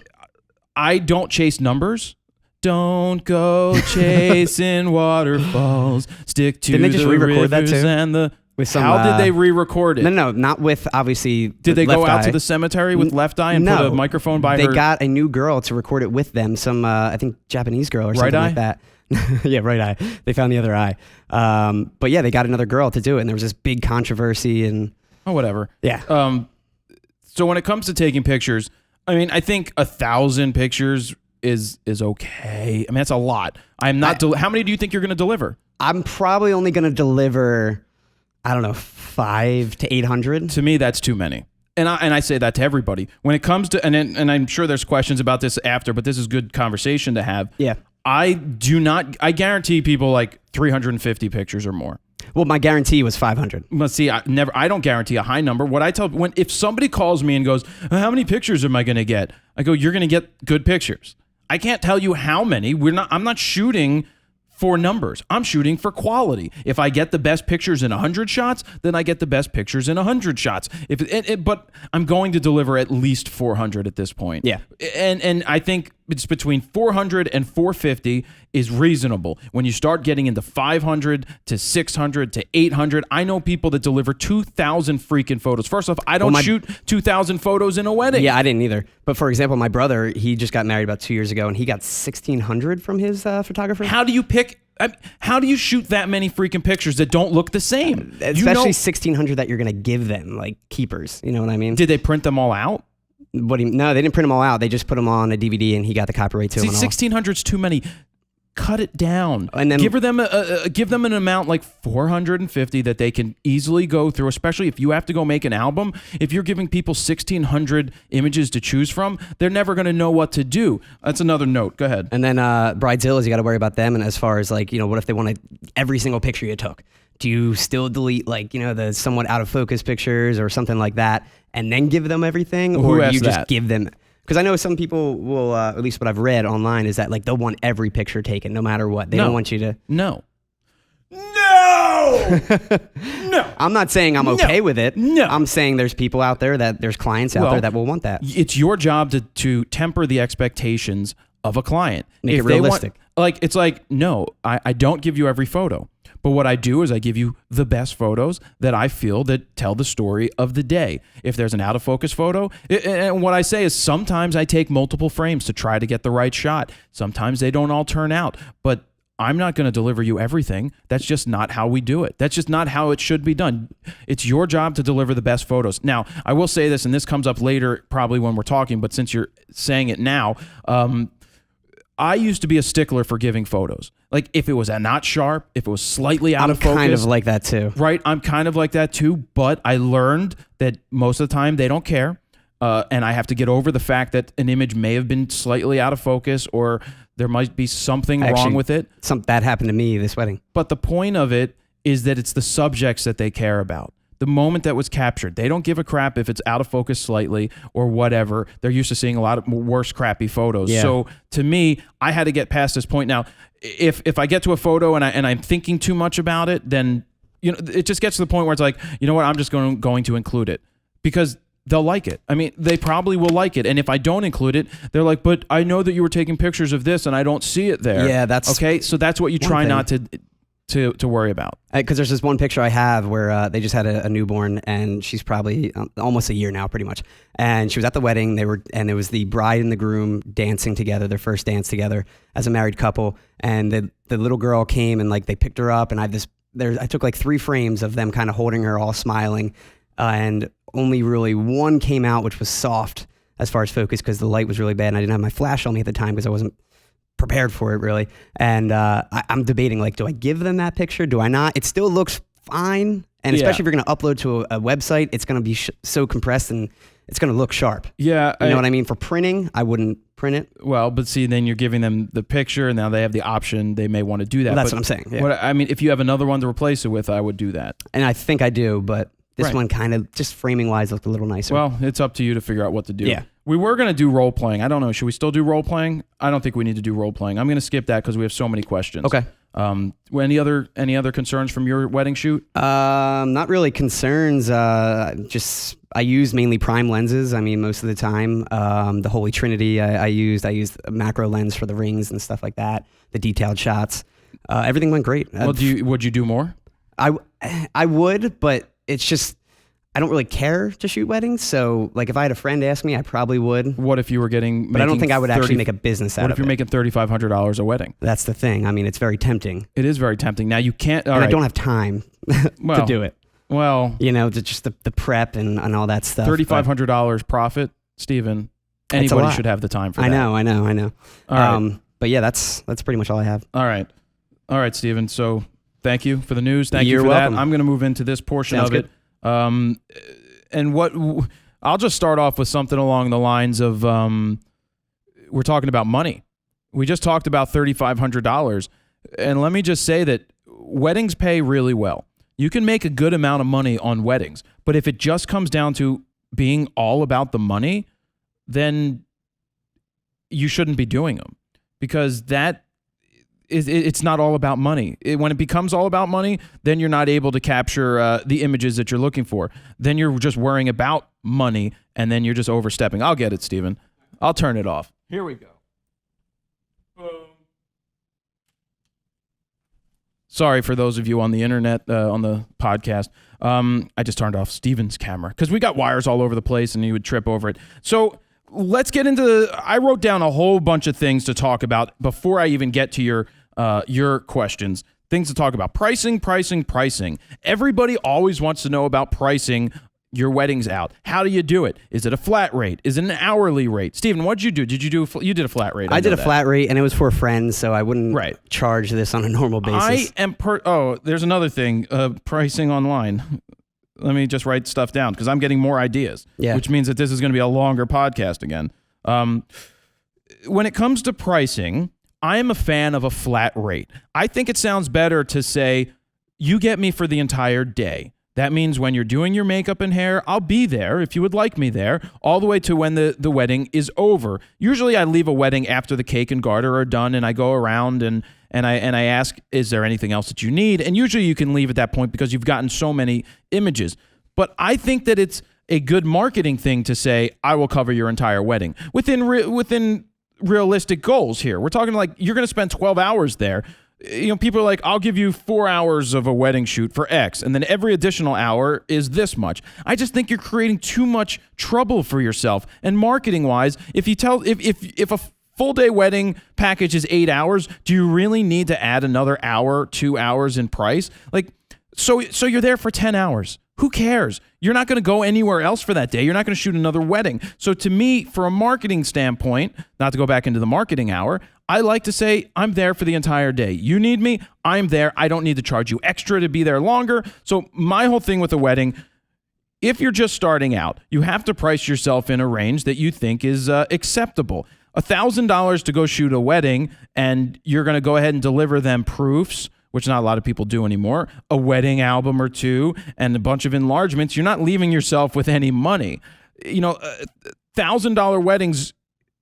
Speaker 1: I don't chase numbers. Don't go chasing waterfalls. Stick to
Speaker 2: Didn't they just
Speaker 1: the
Speaker 2: re-record that
Speaker 1: rivers
Speaker 2: too?
Speaker 1: and the.
Speaker 2: With some,
Speaker 1: how did they re-record it?
Speaker 2: No, not with obviously.
Speaker 1: Did they go out
Speaker 2: Eye.
Speaker 1: to the cemetery with Left Eye and put a microphone by her?
Speaker 2: They got a new girl to record it with them. Some I think Japanese girl or something like that. Yeah, right eye. They found the other eye. But yeah, they got another girl to do it, and there was this big controversy and.
Speaker 1: Oh, whatever.
Speaker 2: Yeah.
Speaker 1: So when it comes to taking pictures, I mean, I think 1,000 pictures is okay. I mean, that's a lot. I'm not. How many do you think you're going to deliver? I'm
Speaker 2: probably only going to deliver, I don't know, 500 to 800.
Speaker 1: To me, that's too many. And I say that to everybody. When it comes to, and I'm sure there's questions about this after, but this is good conversation to have.
Speaker 2: Yeah.
Speaker 1: I guarantee people like 350 pictures or more.
Speaker 2: Well, my guarantee was 500.
Speaker 1: Well, see, I don't guarantee a high number. What I tell if somebody calls me and goes, "How many pictures am I going to get?" I go, "You're going to get good pictures." I can't tell you how many. I'm not shooting for numbers. I'm shooting for quality. If I get the best pictures in 100 shots, then I get the best pictures in 100 shots. But I'm going to deliver at least 400 at this point.
Speaker 2: Yeah.
Speaker 1: And I think it's between 400 and 450 is reasonable. When you start getting into 500 to 600 to 800, I know people that deliver 2,000 freaking photos. First off, I don't shoot 2,000 photos in a wedding.
Speaker 2: Yeah, I didn't either. But for example, my brother, he just got married about 2 years ago, and he got 1,600 from his photographer.
Speaker 1: How do you pick? How do you shoot that many freaking pictures that don't look the same?
Speaker 2: Especially 1,600 that you're going to give them, like keepers. You know what I mean?
Speaker 1: Did they print them all out?
Speaker 2: No, they didn't print them all out. They just put them on a DVD, and he got the copyright to them.
Speaker 1: 1,600's too many. Cut it down.
Speaker 2: And then
Speaker 1: give them an amount like 450 that they can easily go through, especially if you have to go make an album. If you're giving people 1,600 images to choose from, they're never going to know what to do. That's another note. Go ahead.
Speaker 2: And then Bridezillas, you got to worry about them. And as far as like, what if they want every single picture you took? Do you still delete like, the somewhat out of focus pictures or something like that and then give them everything?
Speaker 1: Or
Speaker 2: do you just give them... Because I know some people will, at least what I've read online, is that like they'll want every picture taken no matter what. They don't want you to...
Speaker 1: No. No, no.
Speaker 2: I'm not saying I'm okay with it.
Speaker 1: No.
Speaker 2: I'm saying there's people out there there's clients out there that will want that.
Speaker 1: It's your job to temper the expectations of a client.
Speaker 2: Make
Speaker 1: If
Speaker 2: it
Speaker 1: they
Speaker 2: realistic.
Speaker 1: It's like, no, I don't give you every photo. But what I do is I give you the best photos that I feel that tell the story of the day. If there's an out of focus photo, and what I say is sometimes I take multiple frames to try to get the right shot. Sometimes they don't all turn out, but I'm not going to deliver you everything. That's just not how we do it. That's just not how it should be done. It's your job to deliver the best photos. Now, I will say this, and this comes up later probably when we're talking, but since you're saying it now, I used to be a stickler for giving photos. Like if it was not sharp, if it was slightly out of focus.
Speaker 2: I'm kind of like that too.
Speaker 1: Right, I'm kind of like that too, but I learned that most of the time they don't care. And I have to get over the fact that an image may have been slightly out of focus or there might be something wrong with it.
Speaker 2: That happened to me this wedding.
Speaker 1: But the point of it is that it's the subjects that they care about. The moment that was captured. They don't give a crap if it's out of focus slightly or whatever. They're used to seeing a lot of worse crappy photos.
Speaker 2: Yeah.
Speaker 1: So to me, I had to get past this point. Now, if I get to a photo and I'm thinking too much about it, then it just gets to the point where it's like, you know what, I'm just going to include it because they'll like it. I mean, they probably will like it. And if I don't include it, they're like, but I know that you were taking pictures of this and I don't see it there.
Speaker 2: Yeah, that's
Speaker 1: okay. So that's what you try not to worry about.
Speaker 2: Because there's this one picture I have where they just had a newborn and she's probably almost a year now, pretty much. And she was at the wedding. And it was the bride and the groom dancing together, their first dance together as a married couple. And the little girl came and like they picked her up, and I took like 3 frames of them kind of holding her, all smiling, and only really one came out, which was soft as far as focus because the light was really bad and I didn't have my flash on me at the time because I wasn't prepared for it really. And I'm debating, like, do I give them that picture? Do I not? It still looks fine. And especially if you're going to upload to a website, it's going to be so compressed and it's going to look sharp.
Speaker 1: Yeah.
Speaker 2: You know what I mean? For printing, I wouldn't print it.
Speaker 1: Well, but see, then you're giving them the picture and now they have the option. They may want to do that.
Speaker 2: Well, that's what I'm saying. Yeah.
Speaker 1: I mean, if you have another one to replace it with, I would do that.
Speaker 2: And I think I do, but this one kind of just framing wise looked a little nicer.
Speaker 1: Well, it's up to you to figure out what to do.
Speaker 2: Yeah.
Speaker 1: We were going to do role playing. I don't know. Should we still do role playing? I don't think we need to do role playing. I'm going to skip that because we have so many questions.
Speaker 2: Okay.
Speaker 1: Any other concerns from your wedding shoot?
Speaker 2: Not really concerns. Just I use mainly prime lenses. I mean, most of the time, the Holy Trinity I used a macro lens for the rings and stuff like that. The detailed shots. Everything went great.
Speaker 1: Well, would you do more?
Speaker 2: I would, but it's just I don't really care to shoot weddings. So, like, if I had a friend ask me, I probably would.
Speaker 1: What if you were
Speaker 2: But I don't think I would actually make a business out of it.
Speaker 1: What if you're making $3,500 a wedding?
Speaker 2: That's the thing. I mean, it's very tempting.
Speaker 1: It is very tempting. Now, you can't...
Speaker 2: I don't have time to do it.
Speaker 1: Well...
Speaker 2: just the prep and all that stuff.
Speaker 1: $3,500 profit, Steven. Anybody should have the time for that.
Speaker 2: I know.
Speaker 1: All right.
Speaker 2: But yeah, that's pretty much all I have.
Speaker 1: All right, Steven. So, thank you for the news. Thank you for
Speaker 2: welcome.
Speaker 1: that. I'm going to move into this portion
Speaker 2: Sounds
Speaker 1: of
Speaker 2: good.
Speaker 1: it. And I'll just start off with something along the lines of we're talking about money. We just talked about $3,500, and let me just say that weddings pay really well. You can make a good amount of money on weddings, but if it just comes down to being all about the money, then you shouldn't be doing them because it's not all about money. When it becomes all about money, then you're not able to capture the images that you're looking for. Then you're just worrying about money, and then you're just overstepping. I'll get it, Steven. I'll turn it off. Here we go. Boom. Sorry for those of you on the internet, on the podcast. I just turned off Steven's camera because we got wires all over the place, and he would trip over it. So let's get into... I wrote down a whole bunch of things to talk about before I even get to your questions. Things to talk about. Pricing. Everybody always wants to know about pricing your weddings out. How do you do it? Is it a flat rate? Is it an hourly rate? Steven, what'd you do? You did a flat rate.
Speaker 2: I did a flat rate, and it was for friends, so I wouldn't charge this on a normal basis.
Speaker 1: There's another thing. Pricing online. Let me just write stuff down because I'm getting more ideas, which means that this is going to be a longer podcast again. When it comes to pricing, I am a fan of a flat rate. I think it sounds better to say, you get me for the entire day. That means when you're doing your makeup and hair, I'll be there if you would like me there, all the way to when the wedding is over. Usually I leave a wedding after the cake and garter are done, and I go around and and I ask, is there anything else that you need? And usually you can leave at that point because you've gotten so many images. But I think that it's a good marketing thing to say, I will cover your entire wedding within realistic goals here. We're talking like you're going to spend 12 hours there. People are like, I'll give you 4 hours of a wedding shoot for X, and then every additional hour is this much. I just think you're creating too much trouble for yourself. And marketing wise, if a full day wedding package is 8 hours, do you really need to add another hour, 2 hours in price? Like, so you're there for 10 hours. Who cares? You're not going to go anywhere else for that day. You're not going to shoot another wedding. So to me, from a marketing standpoint, not to go back into the marketing hour, I like to say I'm there for the entire day. You need me, I'm there. I don't need to charge you extra to be there longer. So my whole thing with a wedding, if you're just starting out, you have to price yourself in a range that you think is acceptable. $1,000 to go shoot a wedding, and you're going to go ahead and deliver them proofs, which not a lot of people do anymore, a wedding album or two, and a bunch of enlargements. You're not leaving yourself with any money. $1,000 weddings,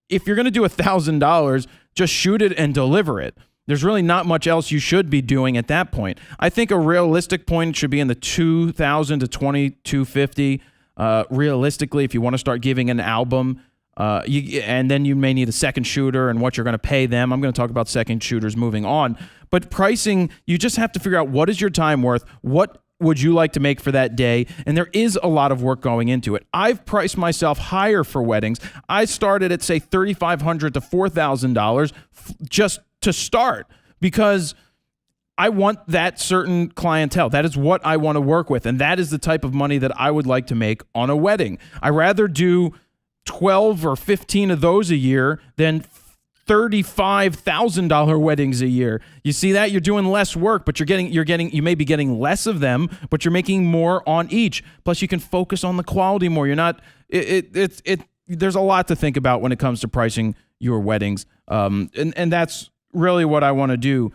Speaker 1: if you're going to do $1,000, just shoot it and deliver it. There's really not much else you should be doing at that point. I think a realistic point should be in the $2,000 to $2,250. Realistically, if you want to start giving an album, and then you may need a second shooter and what you're going to pay them. I'm going to talk about second shooters moving on. But pricing, you just have to figure out what is your time worth, what would you like to make for that day, and there is a lot of work going into it. I've priced myself higher for weddings. I started at, say, $3,500 to $4,000 just to start because I want that certain clientele. That is what I want to work with, and that is the type of money that I would like to make on a wedding. I'd rather do 12 or 15 of those a year than $35,000 weddings a year. You see that? You're doing less work, but you may be getting less of them, but you're making more on each. Plus you can focus on the quality more. You're not, there's a lot to think about when it comes to pricing your weddings. And that's really what I want to do.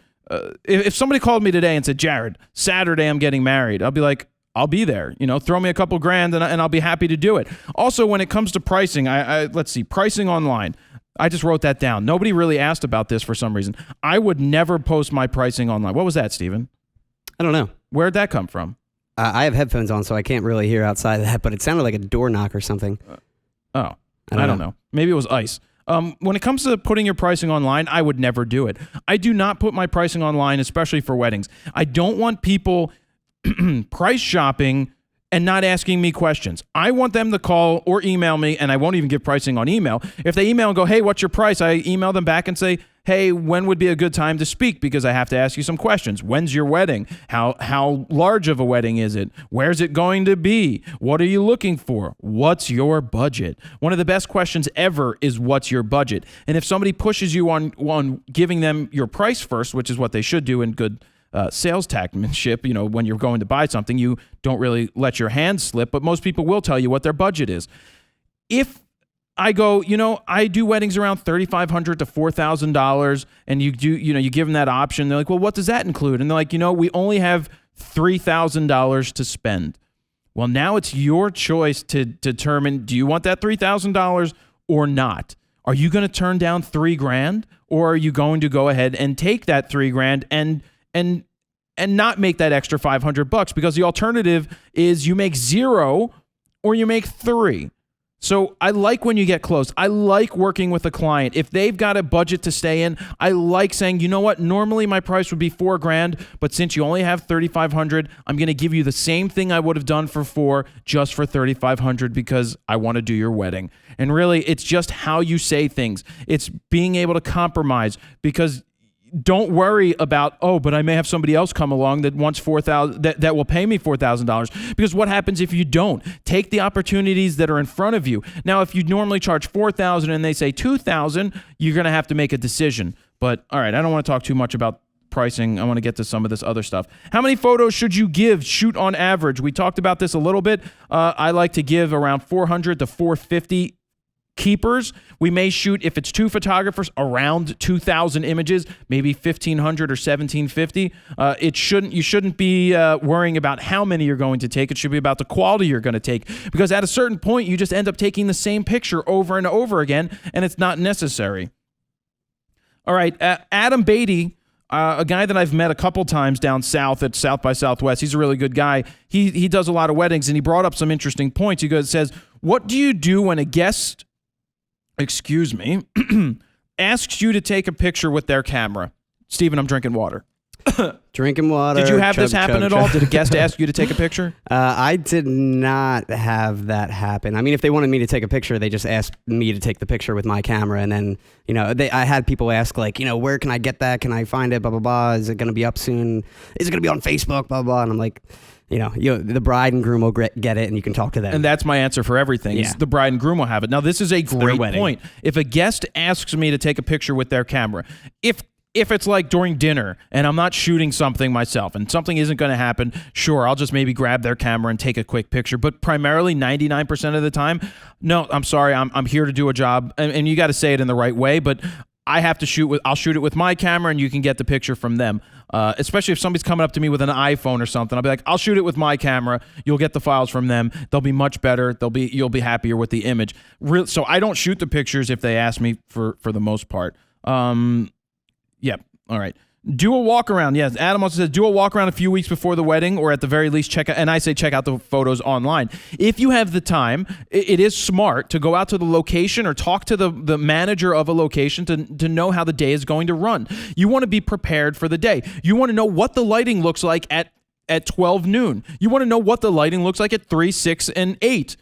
Speaker 1: If somebody called me today and said, Jared, Saturday I'm getting married, I'll be like, I'll be there. Throw me a couple grand and I'll be happy to do it. Also, when it comes to pricing, let's see, pricing online. I just wrote that down. Nobody really asked about this for some reason. I would never post my pricing online. What was that, Steven?
Speaker 2: I don't know.
Speaker 1: Where'd that come from?
Speaker 2: I have headphones on, so I can't really hear outside of that, but it sounded like a door knock or something.
Speaker 1: I don't know. Maybe it was ice. When it comes to putting your pricing online, I would never do it. I do not put my pricing online, especially for weddings. I don't want people price shopping and not asking me questions. I want them to call or email me, and I won't even give pricing on email. If they email and go, hey, what's your price? I email them back and say, hey, when would be a good time to speak? Because I have to ask you some questions. When's your wedding? How large of a wedding is it? Where's it going to be? What are you looking for? What's your budget? One of the best questions ever is what's your budget? And if somebody pushes you on giving them your price first, which is what they should do in good sales tactmanship, when you're going to buy something, you don't really let your hands slip, but most people will tell you what their budget is. If I go, I do weddings around $3,500 to $4,000, and you give them that option. They're like, well, what does that include? And they're like, we only have $3,000 to spend. Well, now it's your choice to determine, do you want that $3,000 or not? Are you going to turn down $3,000, or are you going to go ahead and take that $3,000 and not make that extra $500? Because the alternative is you make 0 or you make 3. So I like when you get close. I like working with a client. If they've got a budget to stay in, I like saying, you know what? Normally my price would be $4,000, but since you only have $3,500, I'm going to give you the same thing I would have done for $4,000 just for $3,500 because I want to do your wedding. And really, it's just how you say things. It's being able to compromise, because don't worry about, but I may have somebody else come along that wants $4,000 that will pay me $4,000. Because what happens if you don't? Take the opportunities that are in front of you. Now, if you normally charge $4,000 and they say $2,000, you're going to have to make a decision. But all right, I don't want to talk too much about pricing. I want to get to some of this other stuff. How many photos should you shoot on average? We talked about this a little bit. I like to give around 400 to 450 keepers. We may shoot, if it's 2 photographers, around 2,000 images, maybe 1,500 or 1,750. You shouldn't be worrying about how many you're going to take. It should be about the quality you're going to take, because at a certain point, you just end up taking the same picture over and over again, and it's not necessary. All right, Adam Beatty a guy that I've met a couple times down south at South by Southwest. He's a really good guy. He does a lot of weddings, and he brought up some interesting points. Says, what do you do when a guest, asks you to take a picture with their camera? Steven, I'm drinking water.
Speaker 2: Drinking water.
Speaker 1: Did you have this happen at all? Did a guest ask you to take a picture?
Speaker 2: I did not have that happen. I mean, if they wanted me to take a picture, they just asked me to take the picture with my camera. And then, I had people ask, like, where can I get that? Can I find it? Blah, blah, blah. Is it going to be up soon? Is it going to be on Facebook? Blah, blah, blah. And I'm like, the bride and groom will get it, and you can talk to them.
Speaker 1: And that's my answer for everything. Yeah. The bride and groom will have it. Now, this is a great point. If a guest asks me to take a picture with their camera, if it's like during dinner and I'm not shooting something myself and something isn't going to happen, sure, I'll just maybe grab their camera and take a quick picture. But primarily 99% of the time, no, I'm sorry, I'm here to do a job. And you got to say it in the right way, but I'll shoot it with my camera and you can get the picture from them. Especially if somebody's coming up to me with an iPhone or something, I'll be like, I'll shoot it with my camera. You'll get the files from them. They'll be much better. You'll be happier with the image. So I don't shoot the pictures if they ask me for the most part. Yeah. All right. Do a walk around. Yes. Adam also says do a walk around a few weeks before the wedding, or at the very least check out. And I say check out the photos online if you have the time. It is smart to go out to the location or talk to the manager of a location to know how the day is going to run. You want to be prepared for the day. You want to know what the lighting looks like at 12 noon. You want to know what the lighting looks like at 3, 6, and 8.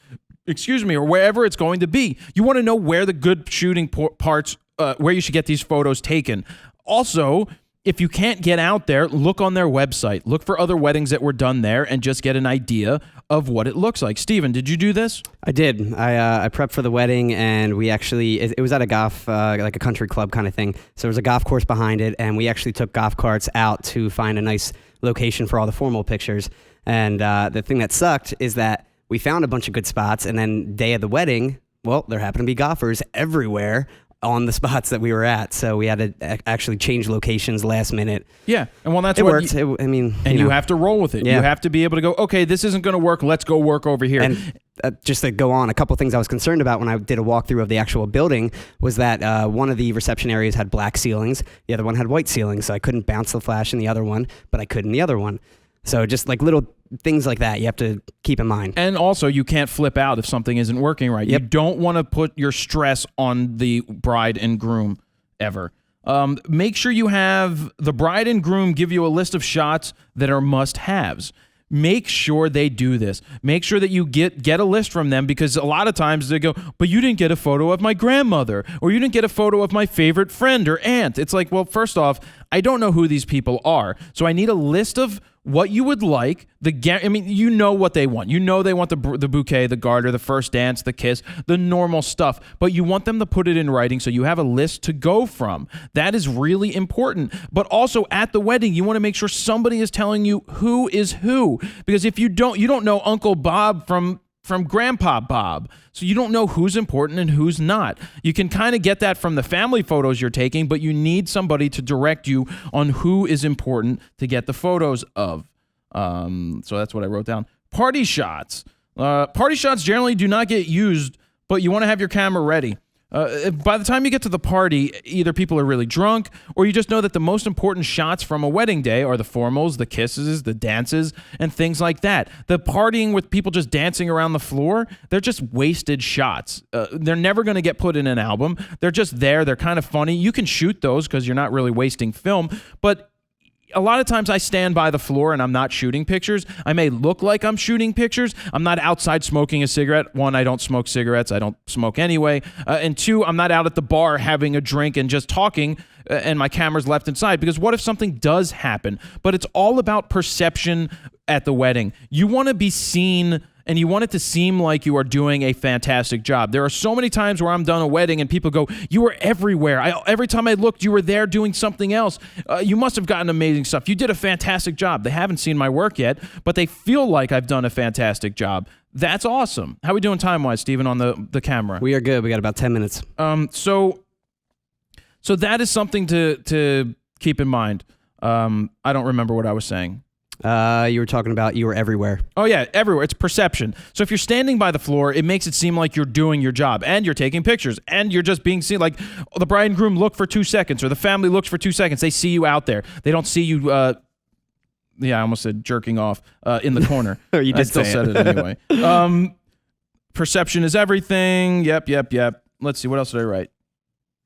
Speaker 1: Or wherever it's going to be. You want to know where the good shooting parts, where you should get these photos taken. Also, if you can't get out there, look on their website. Look for other weddings that were done there and just get an idea of what it looks like. Steven, did you do this?
Speaker 2: I did. I prepped for the wedding, and we actually, it was at a golf, like a country club kind of thing. So there was a golf course behind it, and we actually took golf carts out to find a nice location for all the formal pictures. And the thing that sucked is that we found a bunch of good spots, and then day of the wedding, well, there happened to be golfers everywhere on the spots that we were at, so we had to actually change locations last minute.
Speaker 1: Yeah, and well, that's
Speaker 2: it
Speaker 1: what
Speaker 2: worked. You
Speaker 1: have to roll with it.
Speaker 2: Yeah.
Speaker 1: You have to be able to go, okay, this isn't going to work. Let's go work over here.
Speaker 2: And just to go on, a couple things I was concerned about when I did a walkthrough of the actual building was that one of the reception areas had black ceilings, the other one had white ceilings, so I couldn't bounce the flash in the other one, but I could in the other one. So just like little things like that you have to keep in mind.
Speaker 1: And also, you can't flip out if something isn't working right.
Speaker 2: Yep.
Speaker 1: You don't want to put your stress on the bride and groom ever. Make sure you have the bride and groom give you a list of shots that are must-haves. Make sure they do this. Make sure that you get a list from them, because a lot of times they go, but you didn't get a photo of my grandmother, or you didn't get a photo of my favorite friend or aunt. It's like, well, first off, I don't know who these people are, so I need a list of what you would like. You know what they want. You know they want the bouquet, the garter, the first dance, the kiss, the normal stuff. But you want them to put it in writing so you have a list to go from. That is really important. But also at the wedding, you want to make sure somebody is telling you who is who. Because if you don't know Uncle Bob from Grandpa Bob. So you don't know who's important and who's not. You can kind of get that from the family photos you're taking, but you need somebody to direct you on who is important to get the photos of. So that's what I wrote down. Party shots. Party shots generally do not get used, but you want to have your camera ready. By the time you get to the party, either people are really drunk, or you just know that the most important shots from a wedding day are the formals, the kisses, the dances, and things like that. The partying with people just dancing around the floor, they're just wasted shots. They're never going to get put in an album. They're just there. They're kind of funny. You can shoot those because you're not really wasting film, but a lot of times I stand by the floor and I'm not shooting pictures. I may look like I'm shooting pictures. I'm not outside smoking a cigarette. One, I don't smoke cigarettes. I don't smoke anyway. And two, I'm not out at the bar having a drink and just talking and my camera's left inside. Because what if something does happen? But it's all about perception at the wedding. You want to be seen, and you want it to seem like you are doing a fantastic job. There are so many times where I'm done a wedding and people go, you were everywhere. Every time I looked, you were there doing something else. You must have gotten amazing stuff. You did a fantastic job. They haven't seen my work yet, but they feel like I've done a fantastic job. That's awesome. How are we doing time-wise, Steven, on the camera?
Speaker 2: We are good. We got about 10 minutes.
Speaker 1: So that is something to keep in mind. I don't remember what I was saying.
Speaker 2: You were talking about you were everywhere.
Speaker 1: Oh, yeah, everywhere. It's perception. So if you're standing by the floor, it makes it seem like you're doing your job and you're taking pictures and you're just being seen. Like the bride and groom look for 2 seconds or the family looks for 2 seconds. They see you out there. They don't see you, I almost said jerking off in the corner.
Speaker 2: You did
Speaker 1: I still said it anyway. Perception is everything. Yep. Let's see. What else did I write?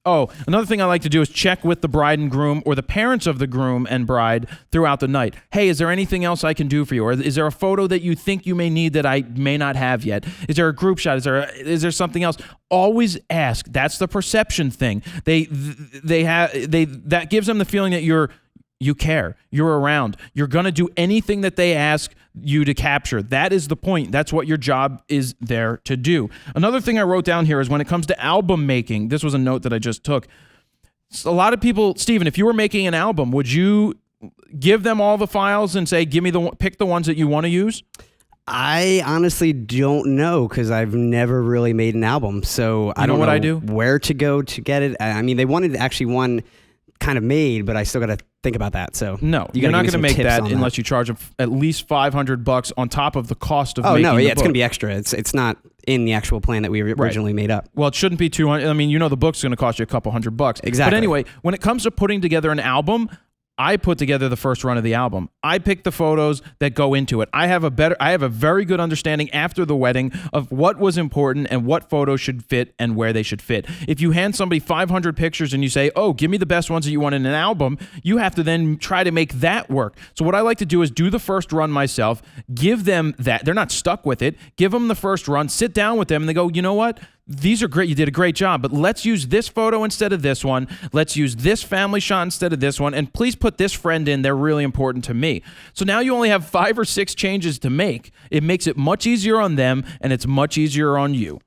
Speaker 1: Oh, another thing I like to do is check with the bride and groom or the parents of the groom and bride throughout the night. Hey, is there anything else I can do for you? Or is there a photo that you think you may need that I may not have yet? Is there a group shot? Is there something else? Always ask. That's the perception thing. That gives them the feeling that you care. You're around. You're going to do anything that they ask you to capture. That is the point. That's what your job is there to do. Another thing I wrote down here is when it comes to album making, this was a note that I just took. A lot of people, Steven, if you were making an album, would you give them all the files and say, pick the ones that you want to use?
Speaker 2: I honestly don't know because I've never really made an album. So I don't know
Speaker 1: what I do?
Speaker 2: Where to go to get it. I mean, they wanted actually one kind of made, but I still got to think about that. So
Speaker 1: no, you're not going to make that unless you charge them at least $500 on top of the cost of making the book.
Speaker 2: It's going to be extra. It's not in the actual plan that we originally made up.
Speaker 1: Well, it shouldn't be $200. I mean, the book's going to cost you a couple $100.
Speaker 2: Exactly.
Speaker 1: But anyway, when it comes to putting together an album, I put together the first run of the album. I pick the photos that go into it. I have a very good understanding after the wedding of what was important and what photos should fit and where they should fit. If you hand somebody 500 pictures and you say, oh, give me the best ones that you want in an album, you have to then try to make that work. So what I like to do is do the first run myself, give them that. They're not stuck with it. Give them the first run, sit down with them, and they go, you know what? These are great. You did a great job, but let's use this photo instead of this one. Let's use this family shot instead of this one. And please put this friend in. They're really important to me. So now you only have 5 or 6 changes to make. It makes it much easier on them, and it's much easier on you.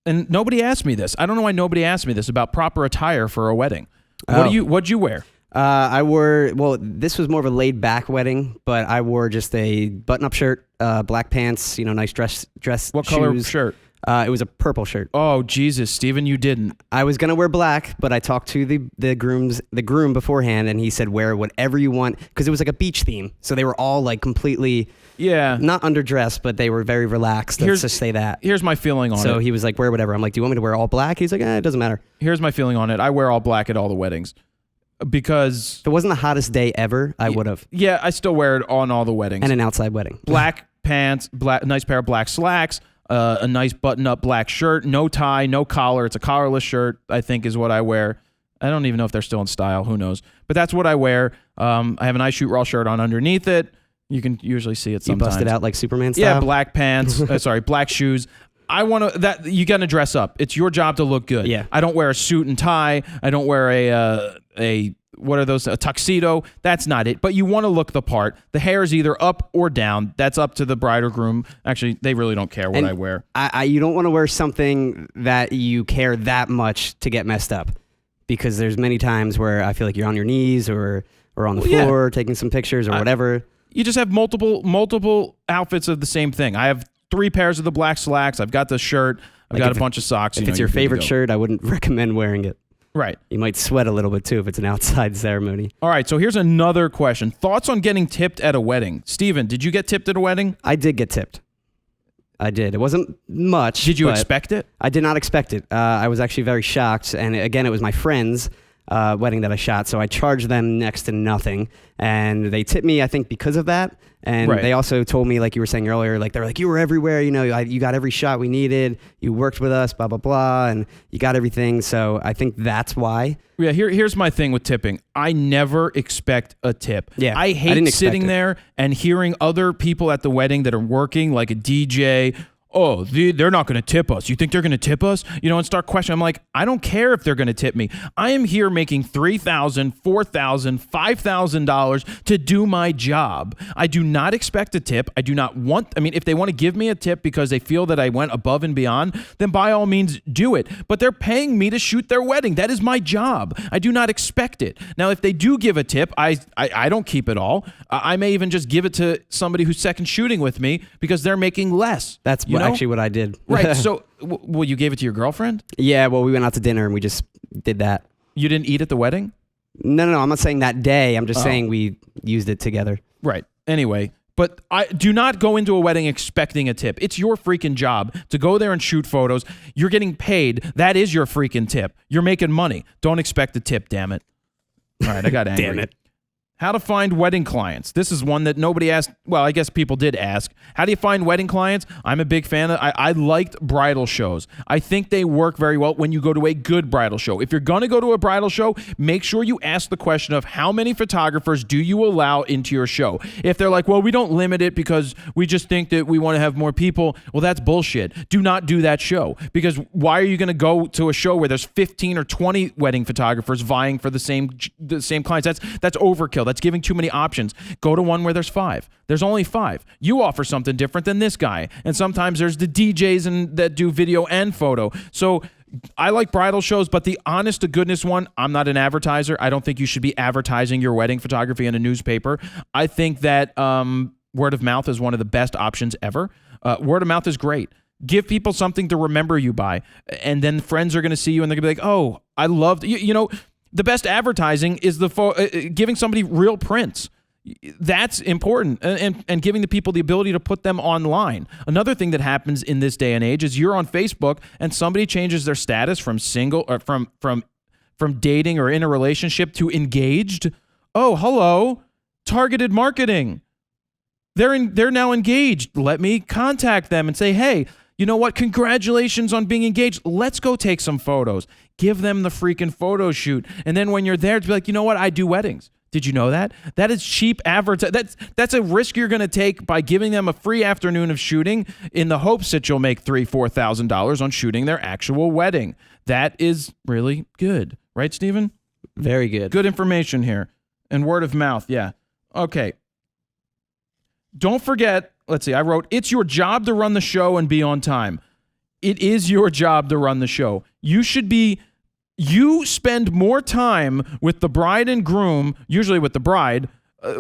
Speaker 1: And nobody asked me this. I don't know why nobody asked me this about proper attire for a wedding. What'd you wear?
Speaker 2: I wore, this was more of a laid back wedding, but I wore just a button up shirt, black pants, nice dress
Speaker 1: What
Speaker 2: shoes.
Speaker 1: color shirt?
Speaker 2: It was a purple shirt.
Speaker 1: Oh, Jesus, Steven, you didn't.
Speaker 2: I was going to wear black, but I talked to the groom beforehand, and he said, wear whatever you want, because it was like a beach theme. So they were all like completely, not underdressed, but they were very relaxed. Let's just say that.
Speaker 1: Here's my feeling on it.
Speaker 2: So he was like, wear whatever. I'm like, do you want me to wear all black? He's like, it doesn't matter.
Speaker 1: Here's my feeling on it. I wear all black at all the weddings. Because
Speaker 2: if it wasn't the hottest day ever, I would have.
Speaker 1: Yeah, I still wear it on all the weddings.
Speaker 2: And an outside wedding.
Speaker 1: Black pants, nice pair of black slacks, a nice button-up black shirt, no tie, no collar. It's a collarless shirt, I think, is what I wear. I don't even know if they're still in style. Who knows? But that's what I wear. I have a nice shoot raw shirt on underneath it. You can usually see it sometimes.
Speaker 2: You bust it out like Superman style?
Speaker 1: Yeah, black pants. Black shoes. You got to dress up. It's your job to look good.
Speaker 2: Yeah.
Speaker 1: I don't wear a suit and tie. I don't wear what are those? A tuxedo. That's not it. But you want to look the part. The hair is either up or down. That's up to the bride or groom. Actually, they really don't care what I wear.
Speaker 2: You don't want to wear something that you care that much to get messed up, because there's many times where I feel like you're on your knees or on the floor taking some pictures or whatever. You
Speaker 1: just have multiple outfits of the same thing. I have 3 pairs of the black slacks. I've got the shirt. I've got a bunch of socks.
Speaker 2: If it's your favorite shirt, I wouldn't recommend wearing it.
Speaker 1: Right.
Speaker 2: You might sweat a little bit too if it's an outside ceremony.
Speaker 1: All right, so here's another question. Thoughts on getting tipped at a wedding? Steven, did you get tipped at a wedding?
Speaker 2: I did get tipped. I did. It wasn't much.
Speaker 1: Did you expect it?
Speaker 2: I did not expect it. I was actually very shocked. And again, it was my friend's wedding that I shot, so I charged them next to nothing. And they tipped me, I think, because of that. And they also told me, like you were saying earlier, like they're like, you were everywhere, you got every shot we needed, you worked with us, blah, blah, blah, and you got everything. So I think that's why.
Speaker 1: Yeah, here's my thing with tipping. I never expect a tip.
Speaker 2: Yeah,
Speaker 1: I hate sitting there and hearing other people at the wedding that are working, like a DJ. Oh, they're not going to tip us. You think they're going to tip us? And start questioning. I'm like, I don't care if they're going to tip me. I am here making $3,000, $4,000, $5,000 to do my job. I do not expect a tip. I do not want, if they want to give me a tip because they feel that I went above and beyond, then by all means do it. But they're paying me to shoot their wedding. That is my job. I do not expect it. Now, if they do give a tip, I don't keep it all. I may even just give it to somebody who's second shooting with me because they're making less.
Speaker 2: That's actually what I did.
Speaker 1: Right. So, you gave it to your girlfriend?
Speaker 2: Yeah. Well, we went out to dinner and we just did that.
Speaker 1: You didn't eat at the wedding?
Speaker 2: No. I'm not saying that day. I'm just saying we used it together.
Speaker 1: Right. Anyway, but I do not go into a wedding expecting a tip. It's your freaking job to go there and shoot photos. You're getting paid. That is your freaking tip. You're making money. Don't expect a tip, damn it. All right, I got angry.
Speaker 2: Damn it.
Speaker 1: How to find wedding clients. This is one that nobody asked. Well, I guess people did ask. How do you find wedding clients? I'm a big fan of. I liked bridal shows. I think they work very well when you go to a good bridal show. If you're going to go to a bridal show, make sure you ask the question of how many photographers do you allow into your show? If they're like, well, we don't limit it because we just think that we want to have more people, well, that's bullshit. Do not do that show, because why are you going to go to a show where there's 15 or 20 wedding photographers vying for the same clients? That's overkill. That's giving too many options. Go to one where there's 5. There's only 5. You offer something different than this guy. And sometimes there's the DJs that do video and photo. So I like bridal shows, but the honest to goodness one, I'm not an advertiser. I don't think you should be advertising your wedding photography in a newspaper. I think that word of mouth is one of the best options ever. Word of mouth is great. Give people something to remember you by. And then friends are going to see you and they're going to be like, oh, I loved you know, the best advertising is giving somebody real prints. That's important, and giving the people the ability to put them online. Another thing that happens in this day and age is you're on Facebook and somebody changes their status from single or from dating or in a relationship to engaged. Oh, hello, targeted marketing. They're now engaged. Let me contact them and say, hey, you know what? Congratulations on being engaged. Let's go take some photos. Give them the freaking photo shoot. And then when you're there, to be like, you know what? I do weddings. Did you know that? That is cheap advertising. That's a risk you're going to take by giving them a free afternoon of shooting in the hopes that you'll make $3,000-$4,000 on shooting their actual wedding. That is really good. Right, Steven?
Speaker 2: Very good.
Speaker 1: Good information here. And word of mouth, yeah. Okay. Don't forget, let's see, I wrote, it's your job to run the show and be on time. It is your job to run the show. You spend more time with the bride and groom, usually with the bride,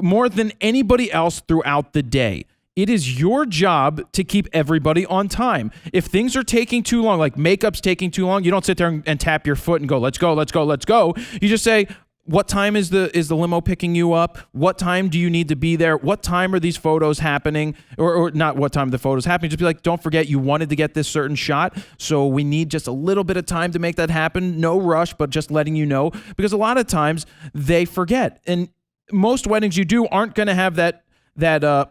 Speaker 1: more than anybody else throughout the day. It is your job to keep everybody on time. If things are taking too long, like makeup's taking too long, you don't sit there and tap your foot and go, let's go, let's go, let's go. You just say, what time is the limo picking you up? What time do you need to be there? What time are these photos happening? Or not what time the photos happening. Just be like, don't forget you wanted to get this certain shot, so we need just a little bit of time to make that happen. No rush, but just letting you know. Because a lot of times they forget. And most weddings you do aren't going to have that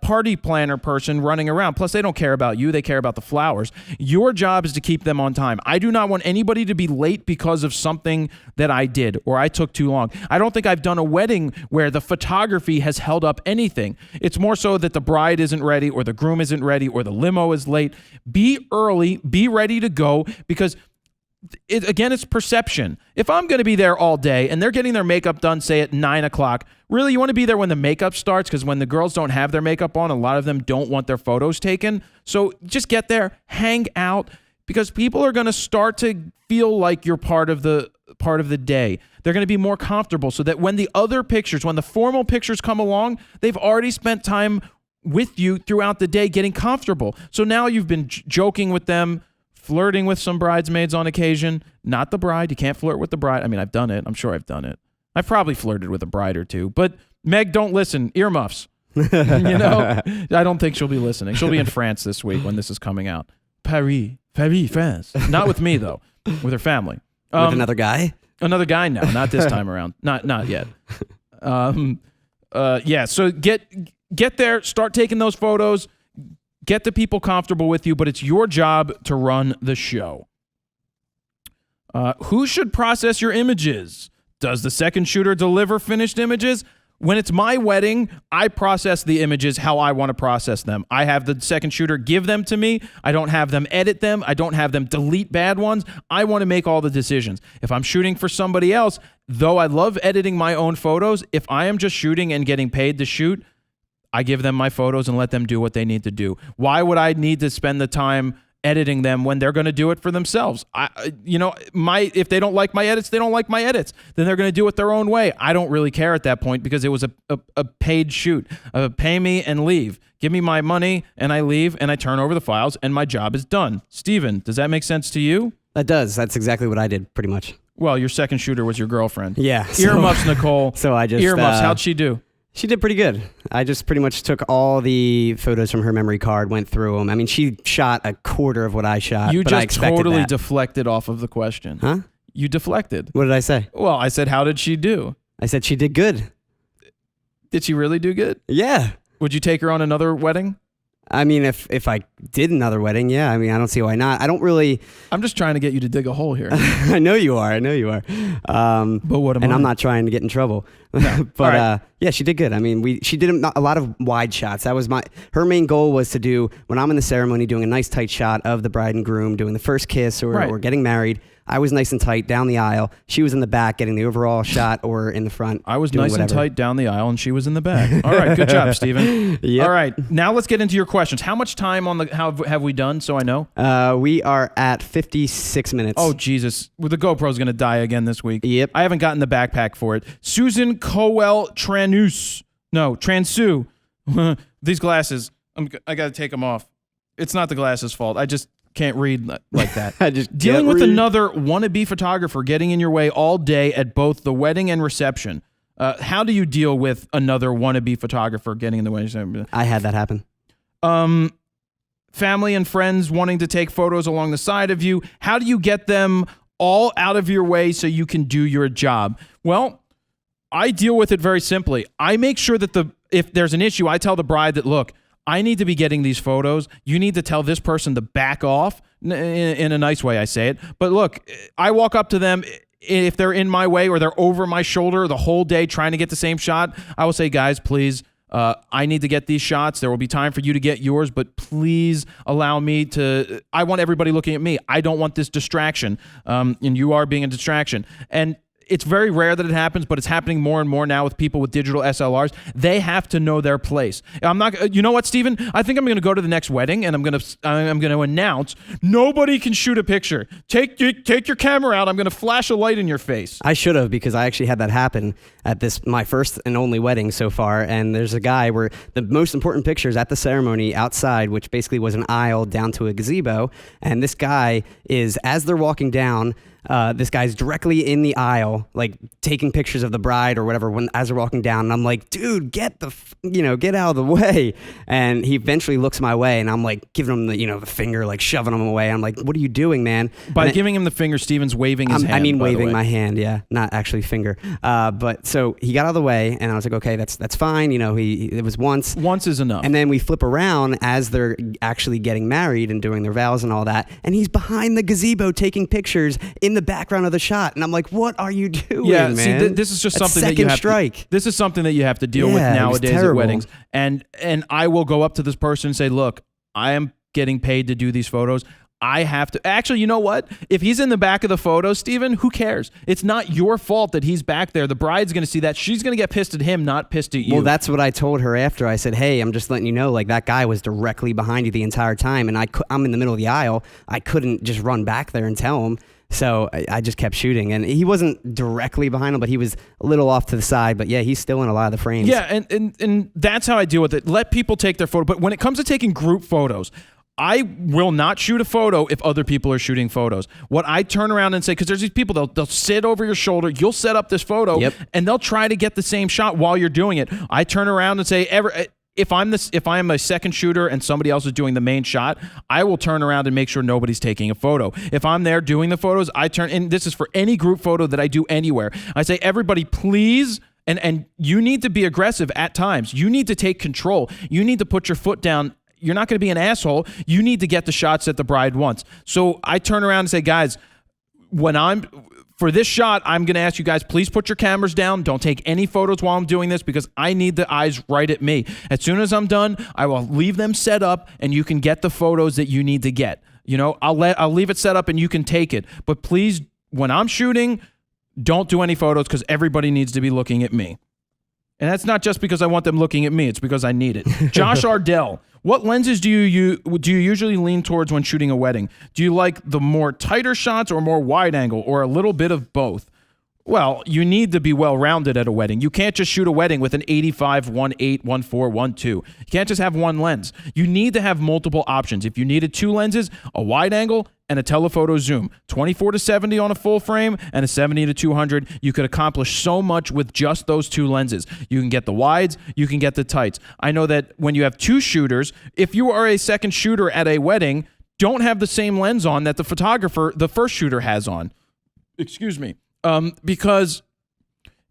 Speaker 1: party planner person running around. Plus, they don't care about you. They care about the flowers. Your job is to keep them on time. I do not want anybody to be late because of something that I did or I took too long. I don't think I've done a wedding where the photography has held up anything. It's more so that the bride isn't ready or the groom isn't ready or the limo is late. Be early. Be ready to go, because it's perception. If I'm going to be there all day and they're getting their makeup done, say at 9 o'clock, really, you want to be there when the makeup starts, because when the girls don't have their makeup on, a lot of them don't want their photos taken. So just get there, hang out, because people are going to start to feel like you're part of the day. They're going to be more comfortable, so that when the other pictures, when the formal pictures come along, they've already spent time with you throughout the day getting comfortable. So now you've been joking with them, flirting with some bridesmaids on occasion. Not the bride. You can't flirt with the bride. I mean, I've done it. I'm sure I've done it. I've probably flirted with a bride or two. But Meg, don't listen. Earmuffs. I don't think she'll be listening. She'll be in France this week when this is coming out. Paris, France. Not with me, though. With her family.
Speaker 2: With another guy?
Speaker 1: Another guy? No, not this time around. Not yet. Yeah, so get there. Start taking those photos. Get the people comfortable with you, but it's your job to run the show. Who should process your images? Does the second shooter deliver finished images? When it's my wedding, I process the images how I want to process them. I have the second shooter give them to me. I don't have them edit them. I don't have them delete bad ones. I want to make all the decisions. If I'm shooting for somebody else, though I love editing my own photos, if I am just shooting and getting paid to shoot, I give them my photos and let them do what they need to do. Why would I need to spend the time editing them when they're going to do it for themselves? If they don't like my edits, they don't like my edits. Then they're going to do it their own way. I don't really care at that point, because it was a paid shoot. Pay me and leave. Give me my money and I leave and I turn over the files and my job is done. Steven, does that make sense to you?
Speaker 2: That does. That's exactly what I did, pretty much.
Speaker 1: Well, your second shooter was your girlfriend.
Speaker 2: Yeah.
Speaker 1: Earmuffs, Nicole.
Speaker 2: So I just...
Speaker 1: Earmuffs, how'd she do?
Speaker 2: She did pretty good. I just pretty much took all the photos from her memory card, went through them. I mean, she shot a quarter of what I shot.
Speaker 1: You
Speaker 2: but I
Speaker 1: just
Speaker 2: expected
Speaker 1: totally
Speaker 2: that.
Speaker 1: deflected off of the question.
Speaker 2: Huh?
Speaker 1: You deflected.
Speaker 2: What did I say?
Speaker 1: Well, I said, how did she do?
Speaker 2: I said she did good.
Speaker 1: Did she really do good?
Speaker 2: Yeah.
Speaker 1: Would you take her on another wedding?
Speaker 2: I mean, if I did another wedding, yeah. I mean, I don't see why not. I don't really.
Speaker 1: I'm just trying to get you to dig a hole here.
Speaker 2: I know you are.
Speaker 1: But what am I?
Speaker 2: And I'm not trying to get in trouble.
Speaker 1: No.
Speaker 2: But
Speaker 1: Right.
Speaker 2: yeah, she did good. I mean, she did a lot of wide shots. That was her main goal was to do, when I'm in the ceremony, doing a nice tight shot of the bride and groom doing the first kiss or getting married. I was nice and tight down the aisle. She was in the back getting the overall shot, or in the front.
Speaker 1: I was
Speaker 2: doing
Speaker 1: nice
Speaker 2: whatever.
Speaker 1: and tight down the aisle, and she was in the back. All right, good job, Steven.
Speaker 2: Yep.
Speaker 1: All right, now let's get into your questions. How much time on how have we done, so I know?
Speaker 2: We are at 56 minutes.
Speaker 1: Oh, Jesus. Well, the GoPro's going to die again this week.
Speaker 2: Yep.
Speaker 1: I haven't gotten the backpack for it. Susan Transu. These glasses, I got to take them off. It's not the glasses' fault. I just can't read like that.
Speaker 2: I just
Speaker 1: Dealing
Speaker 2: can't
Speaker 1: with
Speaker 2: read.
Speaker 1: another wannabe photographer getting in your way all day at both the wedding and reception. How do you deal with another wannabe photographer getting in the way?
Speaker 2: I had that happen.
Speaker 1: Family and friends wanting to take photos along the side of you. How do you get them all out of your way so you can do your job? Well, I deal with it very simply. I make sure that if there's an issue, I tell the bride that, look, I need to be getting these photos. You need to tell this person to back off in a nice way, I say it. But look, I walk up to them. If they're in my way or they're over my shoulder the whole day trying to get the same shot, I will say, guys, please, I need to get these shots. There will be time for you to get yours, but please allow me to. I want everybody looking at me. I don't want this distraction. And you are being a distraction. And it's very rare that it happens, but it's happening more and more now with people with digital SLRs. They have to know their place. I'm not. You know what, Steven? I think I'm going to go to the next wedding and I'm going to announce nobody can shoot a picture. Take your camera out. I'm going to flash a light in your face.
Speaker 2: I should have, because I actually had that happen at my first and only wedding so far. And there's a guy where the most important pictures at the ceremony outside, which basically was an aisle down to a gazebo. And this guy is, as they're walking down, this guy's directly in the aisle, like taking pictures of the bride or whatever as they're walking down. And I'm like, dude, get out of the way. And he eventually looks my way, and I'm like giving him the finger, like shoving him away. I'm like, what are you doing, man?
Speaker 1: By giving him the finger, Steven's waving his hand.
Speaker 2: I mean,
Speaker 1: by the
Speaker 2: waving
Speaker 1: way.
Speaker 2: my hand, yeah, not actually finger. But so he got out of the way, and I was like, okay, that's fine. It was once.
Speaker 1: Once is enough.
Speaker 2: And then we flip around as they're actually getting married and doing their vows and all that. And he's behind the gazebo taking pictures in the background of the shot. And I'm like, what are you doing, man?
Speaker 1: See, this is just
Speaker 2: That's
Speaker 1: something that you have to, this is something that you have to deal with
Speaker 2: Yeah, it was
Speaker 1: nowadays at
Speaker 2: terrible.
Speaker 1: weddings. And I will go up to this person and say, look, I am getting paid to do these photos. I have to. Actually, you know what? If he's in the back of the photo, Steven, who cares? It's not your fault that he's back there. The bride's going to see that. She's going to get pissed at him, not pissed at you.
Speaker 2: Well, that's what I told her after. I said, hey, I'm just letting you know, like, that guy was directly behind you the entire time, and I'm in the middle of the aisle. I couldn't just run back there and tell him. So I just kept shooting, and he wasn't directly behind him, but he was a little off to the side. But yeah, he's still in a lot of the frames.
Speaker 1: Yeah, and that's how I deal with it. Let people take their photo. But when it comes to taking group photos, I will not shoot a photo if other people are shooting photos. What I turn around and say, because there's these people, they'll sit over your shoulder, you'll set up this photo, and they'll try to get the same shot while you're doing it. I turn around and say, if I'm a second shooter and somebody else is doing the main shot, I will turn around and make sure nobody's taking a photo. If I'm there doing the photos, and this is for any group photo that I do anywhere, I say, everybody, please. And you need to be aggressive at times. You need to take control. You need to put your foot down. You're not going to be an asshole. You need to get the shots that the bride wants. So I turn around and say, guys, for this shot, I'm going to ask you guys, please put your cameras down. Don't take any photos while I'm doing this, because I need the eyes right at me. As soon as I'm done, I will leave them set up, and you can get the photos that you need to get. I'll leave it set up and you can take it. But please, when I'm shooting, don't do any photos, because everybody needs to be looking at me. And that's not just because I want them looking at me. It's because I need it. Josh Ardell, what lenses do you usually lean towards when shooting a wedding? Do you like the more tighter shots or more wide angle, or a little bit of both? Well, you need to be well-rounded at a wedding. You can't just shoot a wedding with an 85, 1.8, 1.4, 1.2. You can't just have one lens. You need to have multiple options. If you needed 2 lenses, a wide angle and a telephoto zoom, 24-70 on a full frame and a 70-200, you could accomplish so much with just those 2 lenses. You can get the wides, you can get the tights. I know that when you have 2 shooters, if you are a second shooter at a wedding, don't have the same lens on that the first shooter has on. Excuse me. Because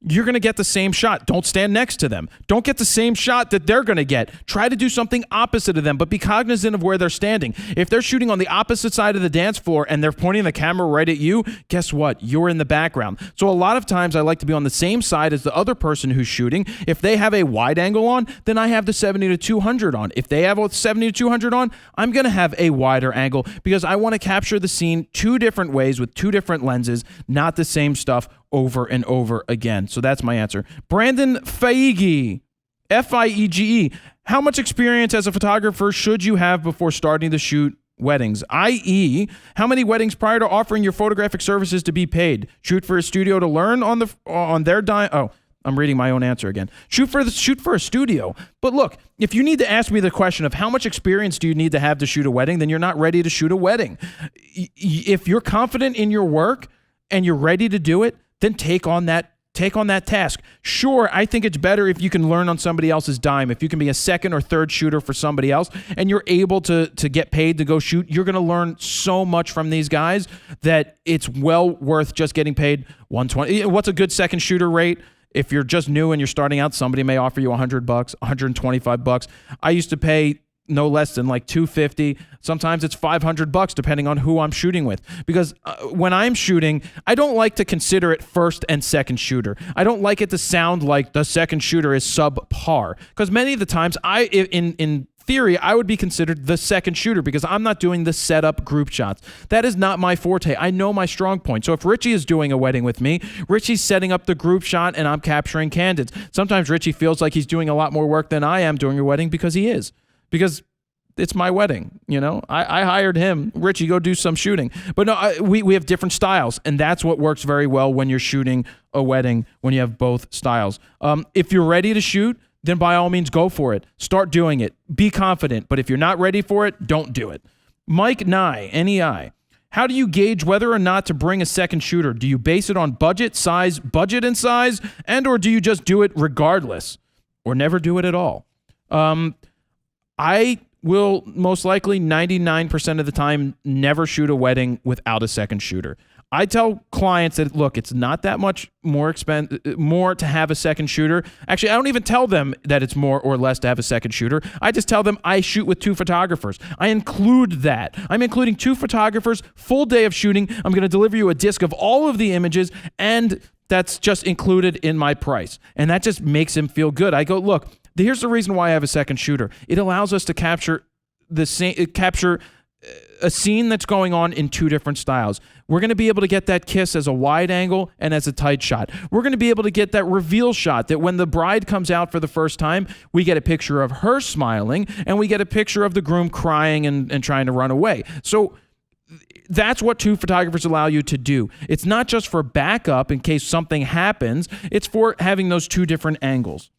Speaker 1: you're going to get the same shot. Don't stand next to them. Don't get the same shot that they're going to get. Try to do something opposite of them, but be cognizant of where they're standing. If they're shooting on the opposite side of the dance floor and they're pointing the camera right at you, guess what? You're in the background. So a lot of times I like to be on the same side as the other person who's shooting. If they have a wide angle on, then I have the 70-200 on. If they have a 70-200 on, I'm going to have a wider angle because I want to capture the scene 2 different ways with 2 different lenses, not the same stuff over and over again. So that's my answer. Brandon Feige, Fiege. How much experience as a photographer should you have before starting to shoot weddings? I.e., how many weddings prior to offering your photographic services to be paid? Shoot for a studio to learn on their dime. Oh, I'm reading my own answer again. Shoot for a studio. But look, if you need to ask me the question of how much experience do you need to have to shoot a wedding, then you're not ready to shoot a wedding. If you're confident in your work and you're ready to do it, then take on that task. Sure, I think it's better if you can learn on somebody else's dime. If you can be a second or third shooter for somebody else and you're able to get paid to go shoot, you're going to learn so much from these guys that it's well worth just getting paid $120. What's a good second shooter rate? If you're just new and you're starting out, somebody may offer you $100, $125. I used to pay no less than like $250. Sometimes it's $500 depending on who I'm shooting with. Because when I'm shooting, I don't like to consider it first and second shooter. I don't like it to sound like the second shooter is subpar. Because many of the times, in theory, I would be considered the second shooter because I'm not doing the setup group shots. That is not my forte. I know my strong point. So if Richie is doing a wedding with me, Richie's setting up the group shot and I'm capturing candids. Sometimes Richie feels like he's doing a lot more work than I am doing a wedding because he is. Because it's my wedding, you know. I hired him. Richie, go do some shooting. But no, we have different styles, and that's what works very well when you're shooting a wedding, when you have both styles. If you're ready to shoot, then by all means go for it. Start doing it. Be confident. But if you're not ready for it, don't do it. Mike Nye, NEI. How do you gauge whether or not to bring a second shooter? Do you base it on budget and size, and or do you just do it regardless? Or never do it at all? I will most likely 99% of the time never shoot a wedding without a second shooter. I tell clients that, look, it's not that much more to have a second shooter. Actually, I don't even tell them that it's more or less to have a second shooter. I just tell them I shoot with 2 photographers. I include that. I'm including 2 photographers, full day of shooting. I'm going to deliver you a disc of all of the images, and that's just included in my price. And that just makes him feel good. I go, look, here's the reason why I have a second shooter. It allows us to capture a scene that's going on in 2 different styles. We're going to be able to get that kiss as a wide angle and as a tight shot. We're going to be able to get that reveal shot that when the bride comes out for the first time, we get a picture of her smiling and we get a picture of the groom crying and trying to run away. So that's what 2 photographers allow you to do. It's not just for backup in case something happens. It's for having those 2 different angles.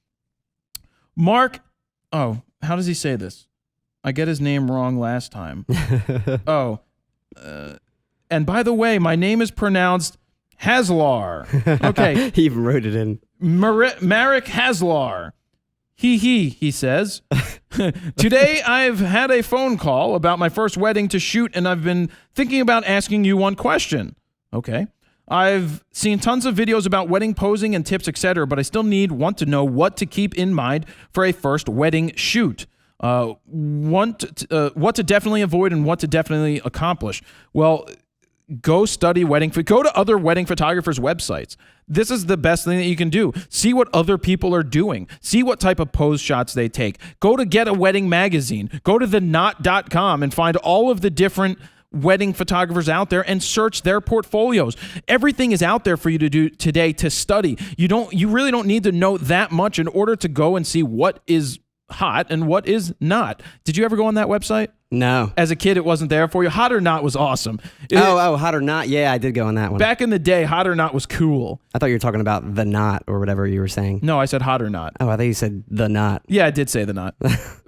Speaker 1: Mark, how does he say this? I get his name wrong last time. And by the way, my name is pronounced Haslar. Okay.
Speaker 2: He even wrote it in.
Speaker 1: Marek Haslar. He says, today I've had a phone call about my first wedding to shoot, and I've been thinking about asking you one question. Okay. I've seen tons of videos about wedding posing and tips, etc., but I still want to know what to keep in mind for a first wedding shoot. What to definitely avoid and what to definitely accomplish. Well, go study go to other wedding photographers' websites. This is the best thing that you can do. See what other people are doing. See what type of pose shots they take. Go to Get a Wedding magazine. Go to theknot.com and find all of the different wedding photographers out there and search their portfolios. Everything is out there for you to do today to study. You really don't need to know that much in order to go and see what is hot and what is not. Did you ever go on that website?
Speaker 2: No.
Speaker 1: As a kid, it wasn't there for you. Hot or Not was awesome.
Speaker 2: Hot or Not. Yeah, I did go on that one.
Speaker 1: Back in the day, Hot or Not was cool.
Speaker 2: I thought you were talking about The Knot or whatever you were saying.
Speaker 1: No, I said Hot or Not.
Speaker 2: Oh, I thought you said The Knot.
Speaker 1: Yeah, I did say The Knot.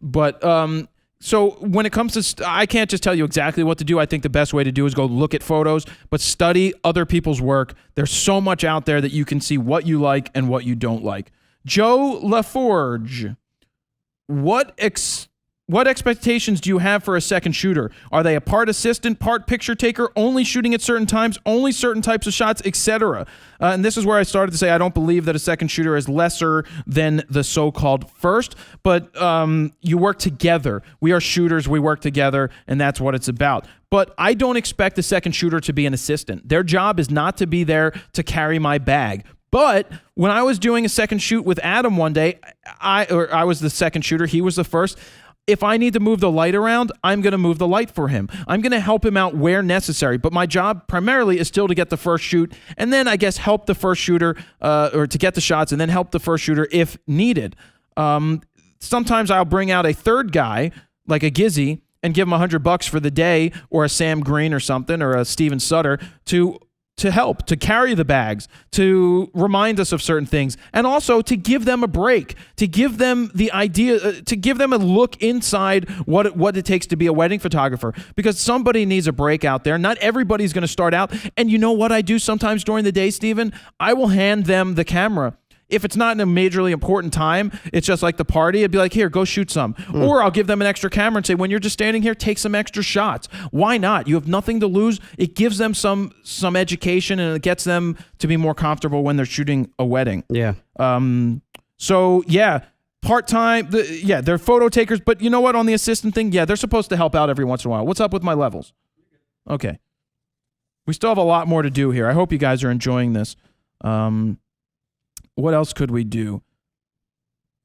Speaker 1: But so when it comes to, I can't just tell you exactly what to do. I think the best way to do is go look at photos, but study other people's work. There's so much out there that you can see what you like and what you don't like. Joe LaForge, what expectations do you have for a second shooter? Are they a part assistant, part picture taker, only shooting at certain times, only certain types of shots, etc.? And this is where I started to say I don't believe that a second shooter is lesser than the so-called first, but you work together. We are shooters, we work together, and that's what it's about. But I don't expect the second shooter to be an assistant. Their job is not to be there to carry my bag. But when I was doing a second shoot with Adam one day, I was the second shooter, he was the first. If I need to move the light around, I'm going to move the light for him. I'm going to help him out where necessary. But my job primarily is still to get the first shoot, and then I guess help the first shooter or to get the shots, and then help the first shooter if needed. Sometimes I'll bring out a third guy, like a Gizzy, and give him $100 for the day, or a Sam Green or something, or a Steven Sutter to help, to carry the bags, to remind us of certain things, and also to give them a break, to give them the idea, to give them a look inside what it takes to be a wedding photographer, because somebody needs a break out there. Not everybody's going to start out. And you know what I do sometimes during the day, Steven? I will hand them the camera. If it's not in a majorly important time, it's just like the party, I'd be like, here, go shoot some. Or I'll give them an extra camera and say, when you're just standing here, take some extra shots. Why not? You have nothing to lose. It gives them some education, and it gets them to be more comfortable when they're shooting a wedding.
Speaker 2: Yeah.
Speaker 1: So, yeah, part-time, they're photo takers. But you know what? On the assistant thing, yeah, they're supposed to help out every once in a while. What's up with my levels? Okay. We still have a lot more to do here. I hope you guys are enjoying this. What else could we do?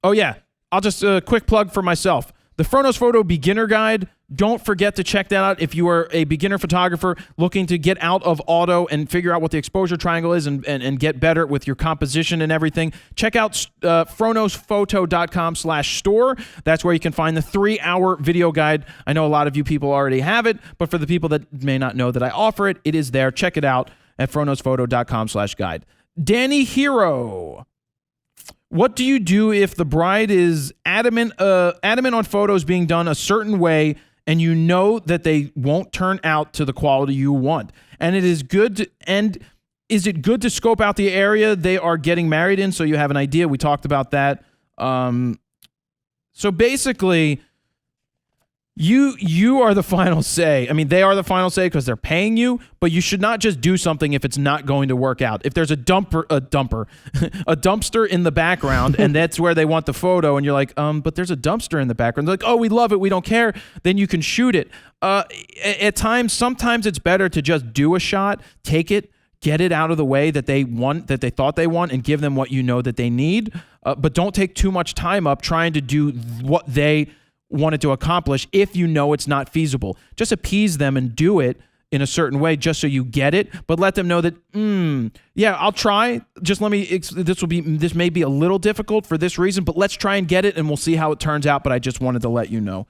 Speaker 1: Oh, yeah. I'll just quick plug for myself. The FroKnowsPhoto Beginner Guide. Don't forget to check that out if you are a beginner photographer looking to get out of auto and figure out what the exposure triangle is and get better with your composition and everything. Check out FroKnowsPhoto.com/store. That's where you can find the 3-hour video guide. I know a lot of you people already have it, but for the people that may not know that I offer it, it is there. Check it out at FroKnowsPhoto.com/guide. Danny Hero, what do you do if the bride is adamant on photos being done a certain way, and you know that they won't turn out to the quality you want? And is it good to scope out the area they are getting married in so you have an idea? We talked about that. So basically, You are the final say. I mean, they are the final say because they're paying you, but you should not just do something if it's not going to work out. If there's a dumpster in the background, and that's where they want the photo, and you're like, but there's a dumpster in the background. They're like, oh, we love it, we don't care. Then you can shoot it. At times, sometimes it's better to just do a shot, take it, get it out of the way that they want, that they thought they want, and give them what you know that they need. But don't take too much time up trying to do what they wanted to accomplish if you know it's not feasible. Just appease them and do it in a certain way just so you get it, but let them know that, yeah, I'll try. Just let me, this may be a little difficult for this reason, but let's try and get it, and we'll see how it turns out, but I just wanted to let you know.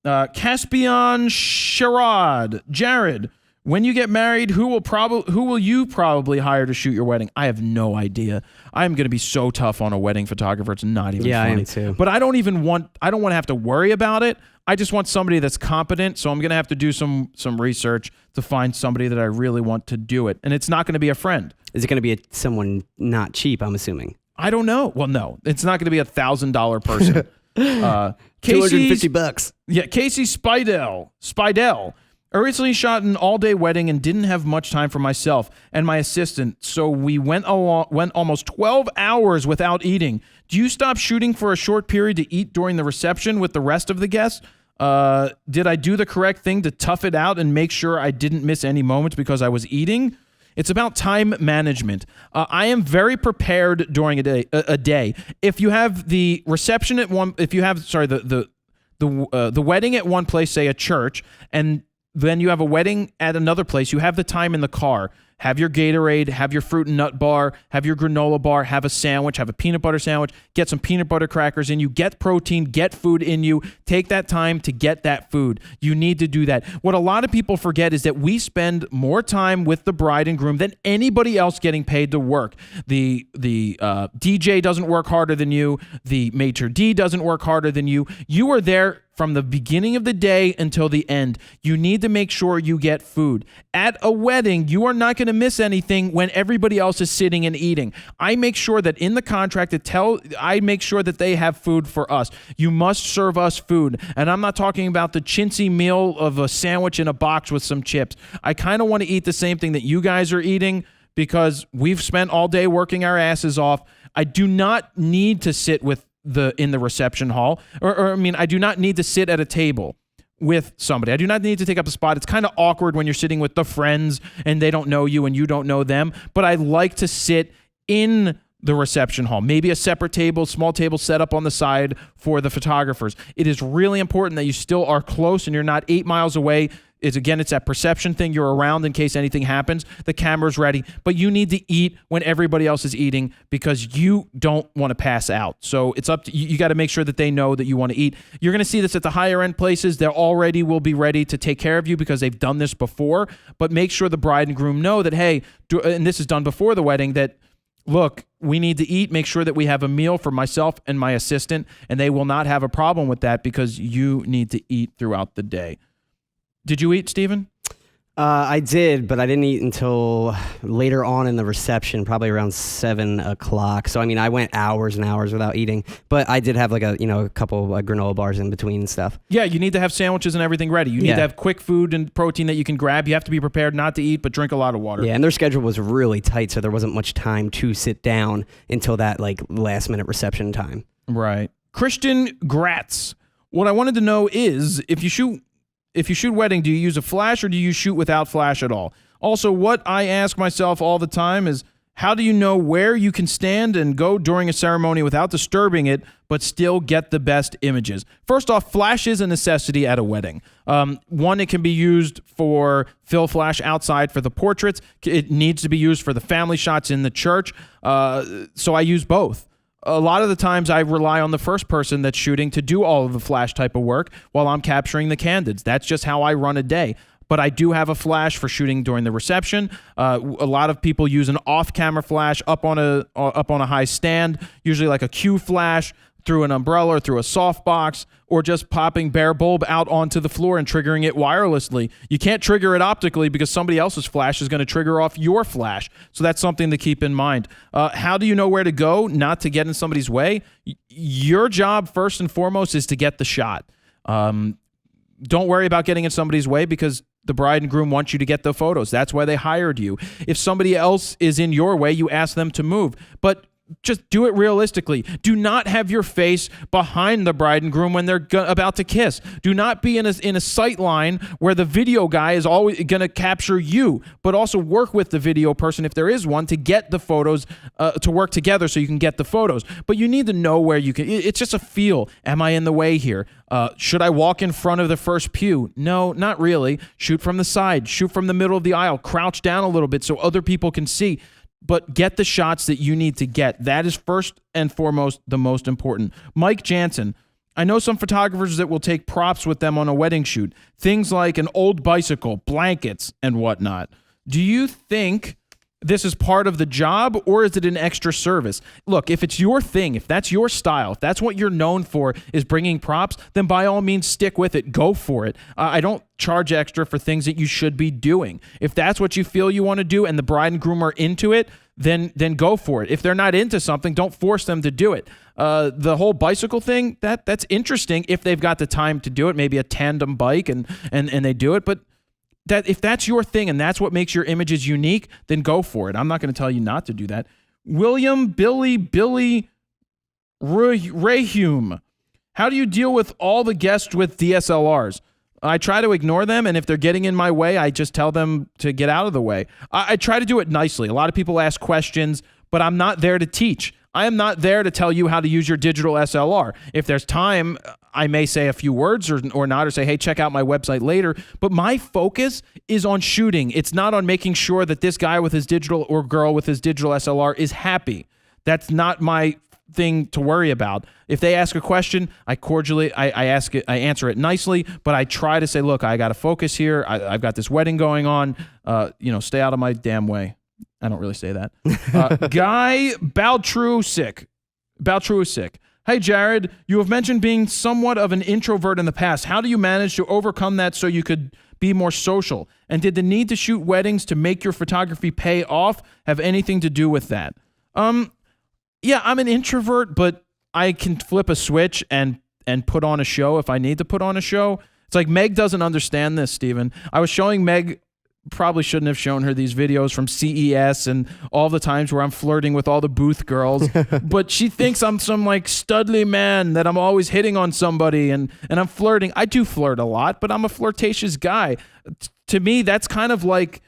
Speaker 1: Caspian Sherrod, Jared, when you get married, who will you probably hire to shoot your wedding? I have no idea. I'm going to be so tough on a wedding photographer. It's not even funny.
Speaker 2: I am too.
Speaker 1: But I don't want to have to worry about it. I just want somebody that's competent. So I'm going to have to do some research to find somebody that I really want to do it. And it's not going to be a friend.
Speaker 2: Is it going to be someone not cheap, I'm assuming?
Speaker 1: I don't know. Well, no, it's not going to be $1,000 person.
Speaker 2: $250.
Speaker 1: Yeah. Casey Spidell. I recently shot an all-day wedding and didn't have much time for myself and my assistant, so we went almost 12 hours without eating. Do you stop shooting for a short period to eat during the reception with the rest of the guests? Did I do the correct thing to tough it out and make sure I didn't miss any moments because I was eating? It's about time management. I am very prepared during a day. If you have the reception at one, if you have the wedding at one place, say a church, and then you have a wedding at another place, you have the time in the car. have your Gatorade, have your fruit and nut bar, have your granola bar, have a sandwich, have a peanut butter sandwich, get some peanut butter crackers in you, get protein, get food in you. Take that time to get that food. You need to do that. What a lot of people forget is that we spend more time with the bride and groom than anybody else getting paid to work. The DJ doesn't work harder than you. The maitre d' doesn't work harder than you. You are there from the beginning of the day until the end. You need to make sure you get food. At a wedding, you are not going to miss anything when everybody else is sitting and eating. I make sure that in the contract, I make sure that they have food for us. You must serve us food. And I'm not talking about the chintzy meal of a sandwich in a box with some chips. I kind of want to eat the same thing that you guys are eating because we've spent all day working our asses off. I do not need to sit in the reception hall, or I do not need to sit at a table with somebody. I do not need to take up a spot. It's kind of awkward when you're sitting with the friends and they don't know you and you don't know them, but I like to sit in the reception hall, maybe a separate table, small table set up on the side for the photographers. It is really important that you still are close and you're not 8 miles away. It's that perception thing. You're around in case anything happens. The camera's ready, but you need to eat when everybody else is eating because you don't want to pass out. So it's up to you. You got to make sure that they know that you want to eat. You're going to see this at the higher end places. They already will be ready to take care of you because they've done this before, but make sure the bride and groom know that, hey, and this is done before the wedding, that look, we need to eat. Make sure that we have a meal for myself and my assistant, and they will not have a problem with that because you need to eat throughout the day. Did you eat, Stephen?
Speaker 2: I did, but I didn't eat until later on in the reception, probably around 7 o'clock. So, I went hours and hours without eating, but I did have a couple of granola bars in between and stuff.
Speaker 1: Yeah, you need to have sandwiches and everything ready. You need to have quick food and protein that you can grab. You have to be prepared not to eat, but drink a lot of water.
Speaker 2: Yeah, and their schedule was really tight, so there wasn't much time to sit down until that last minute reception time.
Speaker 1: Right. Christian Gratz. What I wanted to know is if you shoot wedding, do you use a flash or do you shoot without flash at all? Also, what I ask myself all the time is, how do you know where you can stand and go during a ceremony without disturbing it, but still get the best images? First off, flash is a necessity at a wedding. One, it can be used for fill flash outside for the portraits. It needs to be used for the family shots in the church. So I use both. A lot of the times I rely on the first person that's shooting to do all of the flash type of work while I'm capturing the candids. That's just how I run a day. But I do have a flash for shooting during the reception. A lot of people use an off-camera flash up on a high stand, usually like a Q flash through an umbrella or through a softbox, or just popping bare bulb out onto the floor and triggering it wirelessly. You can't trigger it optically because somebody else's flash is going to trigger off your flash. So that's something to keep in mind. How do you know where to go not to get in somebody's way? Your job, first and foremost, is to get the shot. Don't worry about getting in somebody's way because the bride and groom want you to get the photos. That's why they hired you. If somebody else is in your way, you ask them to move. But just do it realistically. Do not have your face behind the bride and groom when they're about to kiss. Do not be in a sight line where the video guy is always going to capture you, but also work with the video person, if there is one, to get the photos, to work together so you can get the photos. But you need to know where you can. It's just a feel. Am I in the way here? Should I walk in front of the first pew? No, not really. Shoot from the side. Shoot from the middle of the aisle. Crouch down a little bit so other people can see. But get the shots that you need to get. That is first and foremost the most important. Mike Jansen. I know some photographers that will take props with them on a wedding shoot. Things like an old bicycle, blankets, and whatnot. Do you think this is part of the job, or is it an extra service? Look, if it's your thing, if that's your style, if that's what you're known for is bringing props, then by all means stick with it. Go for it. I don't charge extra for things that you should be doing. If that's what you feel you want to do and the bride and groom are into it, then go for it. If they're not into something, don't force them to do it. The whole bicycle thing, that's interesting if they've got the time to do it, maybe a tandem bike and they do it, but that if that's your thing and that's what makes your images unique, then go for it. I'm not going to tell you not to do that. William Billy Rayhume. How do you deal with all the guests with DSLRs? I try to ignore them, and if they're getting in my way, I just tell them to get out of the way. I try to do it nicely. A lot of people ask questions, but I'm not there to teach. I am not there to tell you how to use your digital SLR. If there's time, I may say a few words or not, or say, hey, check out my website later. But my focus is on shooting. It's not on making sure that this guy with his digital or girl with his digital SLR is happy. That's not my thing to worry about. If they ask a question, I answer it nicely, but I try to say, look, I got to focus here. I've got this wedding going on. Stay out of my damn way. I don't really say that. Guy Baltrusic. Hey, Jared, you have mentioned being somewhat of an introvert in the past. How do you manage to overcome that so you could be more social? And did the need to shoot weddings to make your photography pay off have anything to do with that? Yeah, I'm an introvert, but I can flip a switch and put on a show if I need to put on a show. It's like Meg doesn't understand this, Steven. I was showing Meg, probably shouldn't have shown her these videos from CES and all the times where I'm flirting with all the booth girls, but she thinks I'm some like studly man, that I'm always hitting on somebody and I'm flirting. I do flirt a lot, but I'm a flirtatious guy. To me, that's kind of like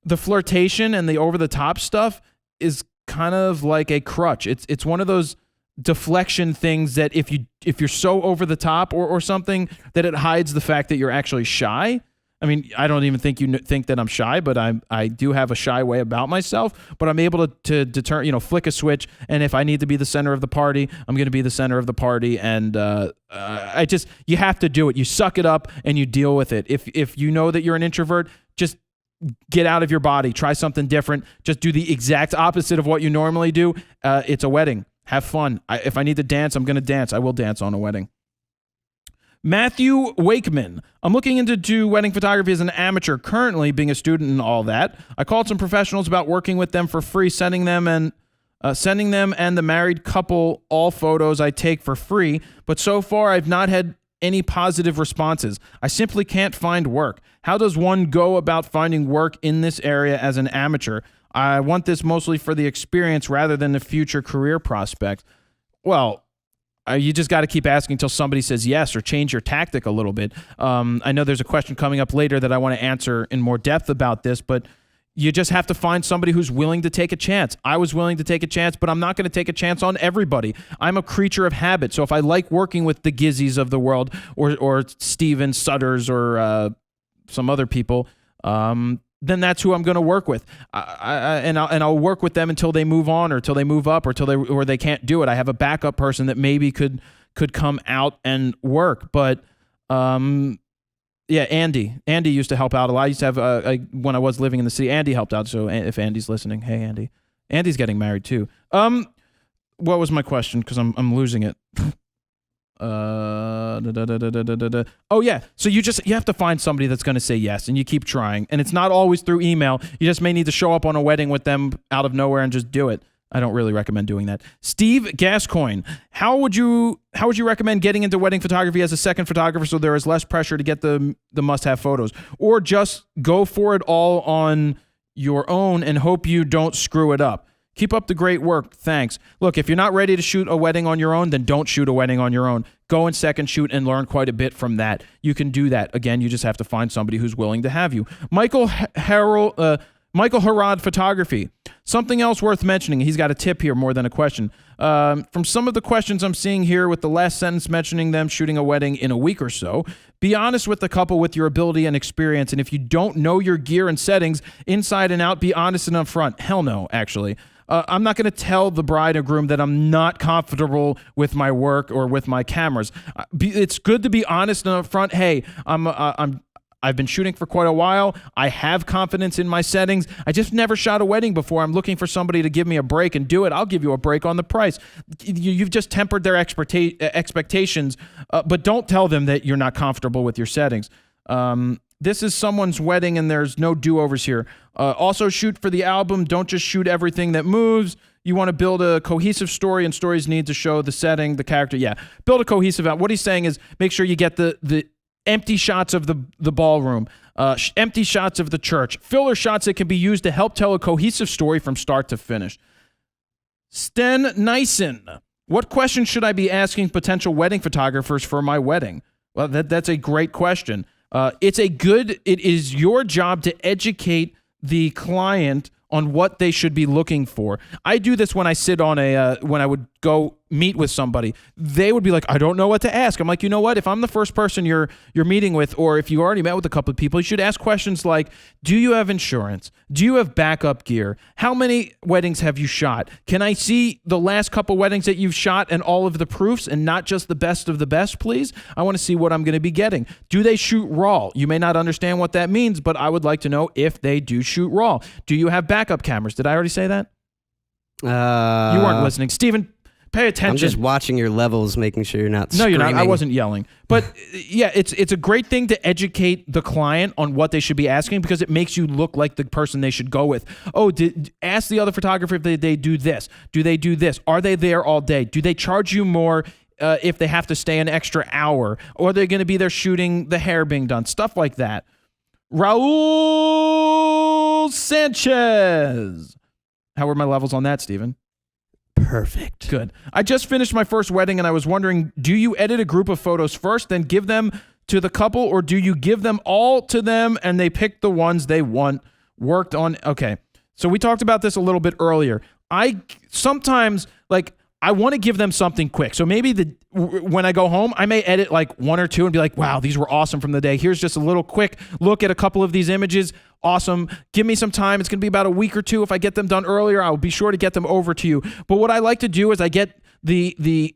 Speaker 1: the flirtation and the over-the-top stuff is kind of like a crutch. It's one of those deflection things that if you're so over the top or something that it hides the fact that you're actually shy. I mean, I don't even think you think that I'm shy, but I do have a shy way about myself. But I'm able to flick a switch, and if I need to be the center of the party, I'm going to be the center of the party. And you have to do it. You suck it up and you deal with it. If you know that you're an introvert, just get out of your body. Try something different. Just do the exact opposite of what you normally do. It's a wedding. Have fun. If I need to dance, I'm going to dance. I will dance on a wedding. Matthew Wakeman. I'm looking into wedding photography as an amateur, currently being a student and all that. I called some professionals about working with them for free, sending them and the married couple all photos I take for free, but so far I've not had any positive responses. I simply can't find work. How does one go about finding work in this area as an amateur? I want this mostly for the experience rather than the future career prospects. Well, you just got to keep asking until somebody says yes, or change your tactic a little bit. I know there's a question coming up later that I want to answer in more depth about this, but you just have to find somebody who's willing to take a chance. I was willing to take a chance, but I'm not going to take a chance on everybody. I'm a creature of habit. So if I like working with the Gizzies of the world or Steven Sutters or some other people, then that's who I'm going to work with. I'll work with them until they move on or until they move up or they can't do it. I have a backup person that maybe could come out and work. But yeah, Andy used to help out a lot. I used to have when I was living in the city, Andy helped out. So if Andy's listening, hey Andy. Andy's getting married too. What was my question? Because I'm losing it. Oh yeah. So you have to find somebody that's going to say yes, and you keep trying. And it's not always through email. You just may need to show up on a wedding with them out of nowhere and just do it. I don't really recommend doing that. Steve Gascoigne, how would you recommend getting into wedding photography as a second photographer so there is less pressure to get the must-have photos, or just go for it all on your own and hope you don't screw it up? Keep up the great work. Thanks. Look, if you're not ready to shoot a wedding on your own, then don't shoot a wedding on your own. Go and second shoot and learn quite a bit from that. You can do that. Again, you just have to find somebody who's willing to have you. Michael Harrod Photography. Something else worth mentioning. He's got a tip here more than a question. From some of the questions I'm seeing here with the last sentence mentioning them shooting a wedding in a week or so, be honest with the couple with your ability and experience. And if you don't know your gear and settings inside and out, be honest and upfront. Hell no, actually. I'm not going to tell the bride or groom that I'm not comfortable with my work or with my cameras. It's good to be honest and upfront. Hey, I've been shooting for quite a while. I have confidence in my settings. I just never shot a wedding before. I'm looking for somebody to give me a break and do it. I'll give you a break on the price. You've just tempered their expectations, but don't tell them that you're not comfortable with your settings. This is someone's wedding and there's no do-overs here. Also shoot for the album. Don't just shoot everything that moves. You want to build a cohesive story, and stories need to show the setting, the character. Yeah, build a cohesive. What he's saying is make sure you get the empty shots of the ballroom, empty shots of the church, filler shots that can be used to help tell a cohesive story from start to finish. Sten Nyson, what questions should I be asking potential wedding photographers for my wedding? Well, that's a great question. It is your job to educate the client on what they should be looking for. I do this when I sit on when I would go meet with somebody. They would be like, I don't know what to ask. I'm like, you know what? If I'm the first person you're meeting with, or if you already met with a couple of people, you should ask questions like, do you have insurance? Do you have backup gear? How many weddings have you shot? Can I see the last couple weddings that you've shot and all of the proofs and not just the best of the best, please? I want to see what I'm going to be getting. Do they shoot RAW? You may not understand what that means, but I would like to know if they do shoot RAW. Do you have backup cameras? Did I already say that? You weren't listening. Steven, pay attention.
Speaker 2: I'm just watching your levels, making sure you're not screaming.
Speaker 1: No, you're not. I wasn't yelling. But yeah, it's a great thing to educate the client on what they should be asking, because it makes you look like the person they should go with. Oh, ask the other photographer if they do this. Do they do this? Are they there all day? Do they charge you more if they have to stay an extra hour? Or are they going to be there shooting the hair being done? Stuff like that. Raul Sanchez. How were my levels on that, Steven?
Speaker 2: Perfect.
Speaker 1: Good. I just finished my first wedding, and I was wondering, do you edit a group of photos first, then give them to the couple, or do you give them all to them and they pick the ones they want worked on? Okay. So we talked about this a little bit earlier. I sometimes, I want to give them something quick. So maybe when I go home, I may edit like one or two and be like, wow, these were awesome from the day. Here's just a little quick look at a couple of these images. Awesome. Give me some time. It's going to be about a week or two. If I get them done earlier, I'll be sure to get them over to you. But what I like to do is I get the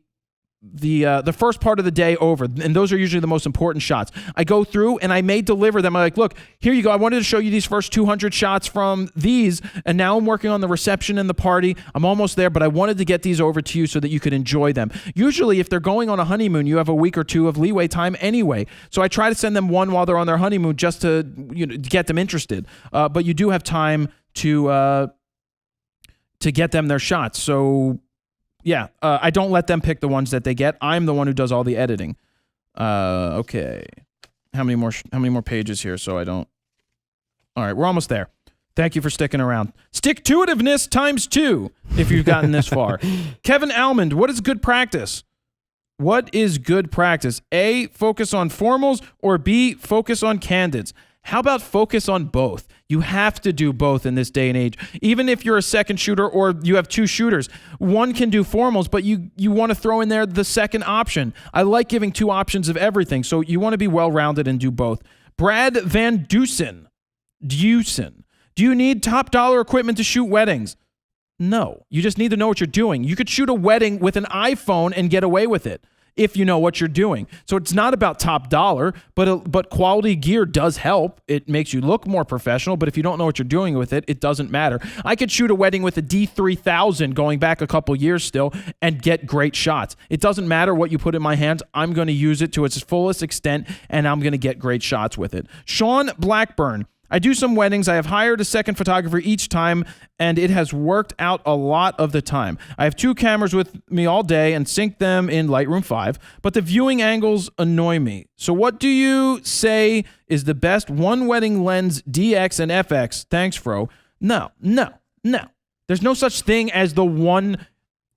Speaker 1: first part of the day over, and those are usually the most important shots. I go through and I may deliver them. I'm like, look, here you go. I wanted to show you these first 200 shots from these, and now I'm working on the reception and the party. I'm almost there, but I wanted to get these over to you so that you could enjoy them. Usually, if they're going on a honeymoon, you have a week or two of leeway time anyway. So I try to send them one while they're on their honeymoon just to get them interested. But you do have time to get them their shots. So yeah, I don't let them pick the ones that they get. I'm the one who does all the editing. Okay. How many more pages here so I don't... All right, we're almost there. Thank you for sticking around. Stick-to-itiveness times 2 if you've gotten this far. Kevin Almond, what is good practice? What is good practice? A, focus on formals, or B, focus on candids? How about focus on both? You have to do both in this day and age. Even if you're a second shooter or you have two shooters, one can do formals, but you want to throw in there the second option. I like giving two options of everything, so you want to be well-rounded and do both. Brad Van Dusen. Do you need top dollar equipment to shoot weddings? No. You just need to know what you're doing. You could shoot a wedding with an iPhone and get away with it if you know what you're doing. So it's not about top dollar, but quality gear does help. It makes you look more professional, but if you don't know what you're doing with it, it doesn't matter. I could shoot a wedding with a D3000 going back a couple years still and get great shots. It doesn't matter what you put in my hands. I'm going to use it to its fullest extent, and I'm going to get great shots with it. Sean Blackburn. I do some weddings. I have hired a second photographer each time, and it has worked out a lot of the time. I have two cameras with me all day and sync them in Lightroom 5, but the viewing angles annoy me. So what do you say is the best one wedding lens, DX and FX? Thanks, Fro. No. There's no such thing as the one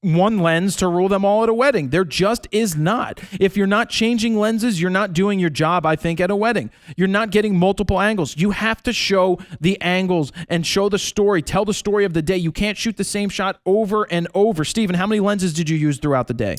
Speaker 1: lens to rule them all at a wedding. There just is not. If you're not changing lenses, you're not doing your job, I think, at a wedding. You're not getting multiple angles. You have to show the angles and show the story, tell the story of the day. You can't shoot the same shot over and over. Steven, how many lenses did you use throughout the day?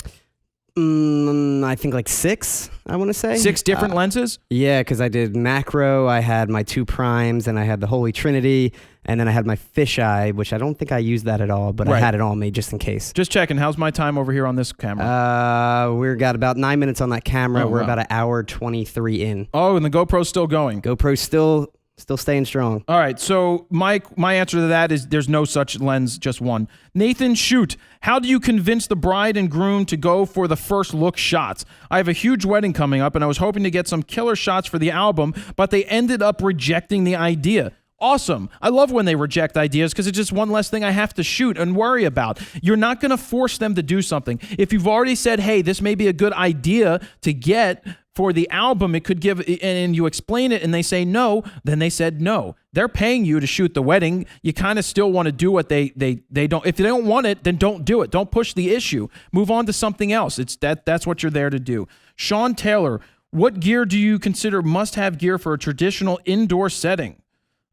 Speaker 2: I think like 6, I want to say.
Speaker 1: 6 different lenses?
Speaker 2: Yeah, because I did macro, I had my 2 primes, and I had the Holy Trinity, and then I had my fisheye, which I don't think I used that at all, but right. I had it all made just in case.
Speaker 1: Just checking. How's my time over here on this camera?
Speaker 2: We've got about 9 minutes on that camera. Oh, we're about an hour 23 in.
Speaker 1: Oh, and the GoPro's still going.
Speaker 2: GoPro's still staying strong.
Speaker 1: All right, so my answer to that is there's no such lens, just one. Nathan Shoot, how do you convince the bride and groom to go for the first look shots? I have a huge wedding coming up, and I was hoping to get some killer shots for the album, but they ended up rejecting the idea. Awesome. I love when they reject ideas because it's just one less thing I have to shoot and worry about. You're not going to force them to do something. If you've already said, hey, this may be a good idea to get for the album, it could give, and you explain it and they say no, then they said no. They're paying you to shoot the wedding. You kind of still want to do what they don't. If they don't want it, then don't do it. Don't push the issue. Move on to something else. That's what you're there to do. Sean Taylor, what gear do you consider must-have gear for a traditional indoor setting?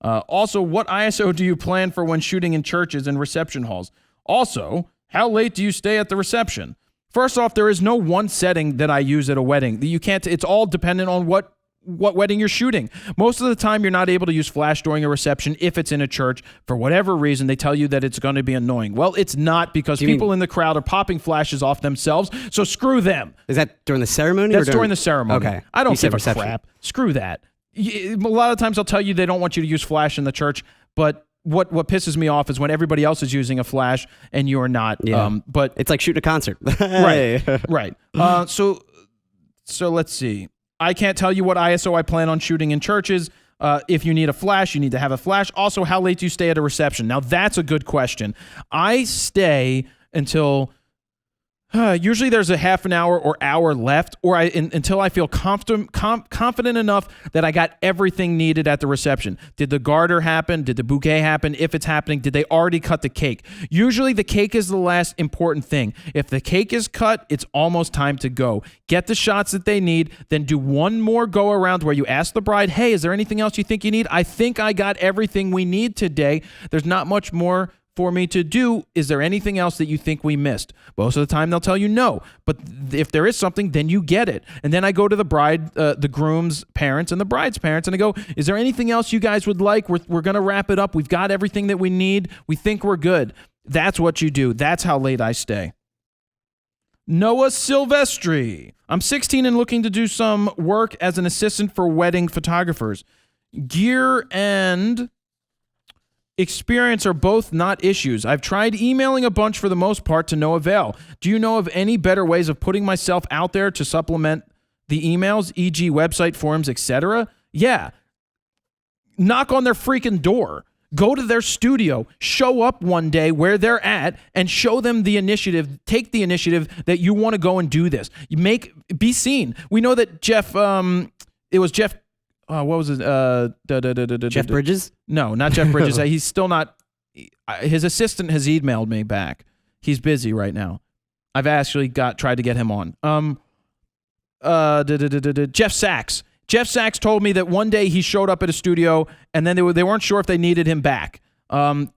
Speaker 1: Also, what ISO do you plan for when shooting in churches and reception halls? Also, how late do you stay at the reception? First off, there is no one setting that I use at a wedding. You can't. It's all dependent on what wedding you're shooting. Most of the time, you're not able to use flash during a reception if it's in a church. For whatever reason, they tell you that it's going to be annoying. Well, it's not, because people in the crowd are popping flashes off themselves, so screw them.
Speaker 2: Is that during the ceremony?
Speaker 1: That's during the ceremony.
Speaker 2: Okay.
Speaker 1: I don't give a
Speaker 2: reception.
Speaker 1: crap. Screw that. A lot of times I'll tell you they don't want you to use flash in the church, but what pisses me off is when everybody else is using a flash and you're not.
Speaker 2: Yeah.
Speaker 1: But
Speaker 2: it's like shooting a concert.
Speaker 1: Right. So let's see. I can't tell you what ISO I plan on shooting in churches. If you need a flash, you need to have a flash. Also, how late do you stay at a reception? Now, that's a good question. I stay until usually there's a half an hour or hour left, or until I feel confident enough that I got everything needed at the reception. Did the garter happen? Did the bouquet happen? If it's happening, did they already cut the cake? Usually the cake is the last important thing. If the cake is cut, it's almost time to go. Get the shots that they need, then do one more go around where you ask the bride, hey, is there anything else you think you need? I think I got everything we need today. There's not much more for me to do. Is there anything else that you think we missed? Most of the time they'll tell you no, but if there is something, then you get it. And then I go to the bride, the groom's parents and the bride's parents, and I go, is there anything else you guys would like? We're going to wrap it up. We've got everything that we need. We think we're good. That's what you do. That's how late I stay. Noah Silvestri. I'm 16 and looking to do some work as an assistant for wedding photographers. Gear and experience are both not issues. I've tried emailing a bunch for the most part to no avail. Do you know of any better ways of putting myself out there to supplement the emails, e.g. website, forums, etc.? Yeah. Knock on their freaking door. Go to their studio, show up one day where they're at, and show them the initiative. Take the initiative that you want to go and do this. Be seen. We know that Jeff, it was Jeff, what was it?
Speaker 2: Jeff Bridges?
Speaker 1: No, not Jeff Bridges. He's still not. His assistant has emailed me back. He's busy right now. I've actually tried to get him on. Jeff Sachs. Jeff Sachs told me that one day he showed up at a studio and then they weren't sure if they needed him back.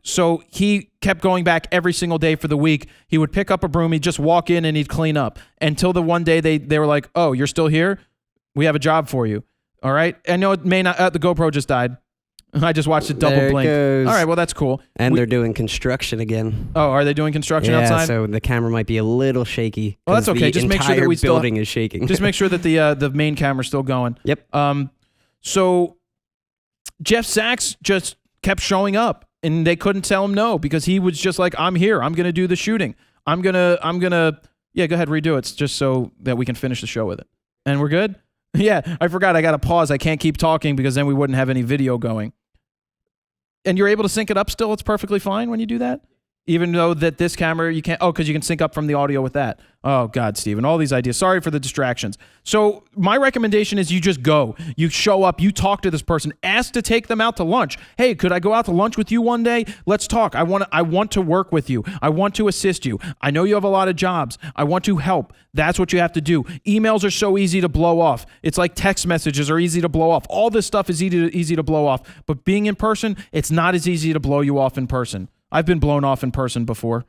Speaker 1: So he kept going back every single day for the week. He would pick up a broom, he'd just walk in and he'd clean up until the one day they were like, oh, you're still here? We have a job for you. All right. I know it may not, the GoPro just died. I just watched it double blink.
Speaker 2: Goes.
Speaker 1: All right. Well, that's cool.
Speaker 2: And they're doing construction again.
Speaker 1: Oh, are they doing construction outside?
Speaker 2: Yeah, so the camera might be a little shaky.
Speaker 1: Well, that's okay. Just make sure that we still
Speaker 2: building is shaking.
Speaker 1: Just make sure that the main camera's still going.
Speaker 2: Yep.
Speaker 1: So Jeff Sachs just kept showing up and they couldn't tell him no because he was just like, I'm here. I'm going to do the shooting. I'm going to, yeah, go ahead, redo it just so that we can finish the show with it. And we're good? Yeah, I forgot. I got to pause. I can't keep talking because then we wouldn't have any video going. And you're able to sync it up still? It's perfectly fine when you do that? Even though that this camera, you can't, because you can sync up from the audio with that. Oh, God, Steven, all these ideas. Sorry for the distractions. So my recommendation is you just go. You show up. You talk to this person. Ask to take them out to lunch. Hey, could I go out to lunch with you one day? Let's talk. I want to work with you. I want to assist you. I know you have a lot of jobs. I want to help. That's what you have to do. Emails are so easy to blow off. It's like text messages are easy to blow off. All this stuff is easy to blow off. But being in person, it's not as easy to blow you off in person. I've been blown off in person before.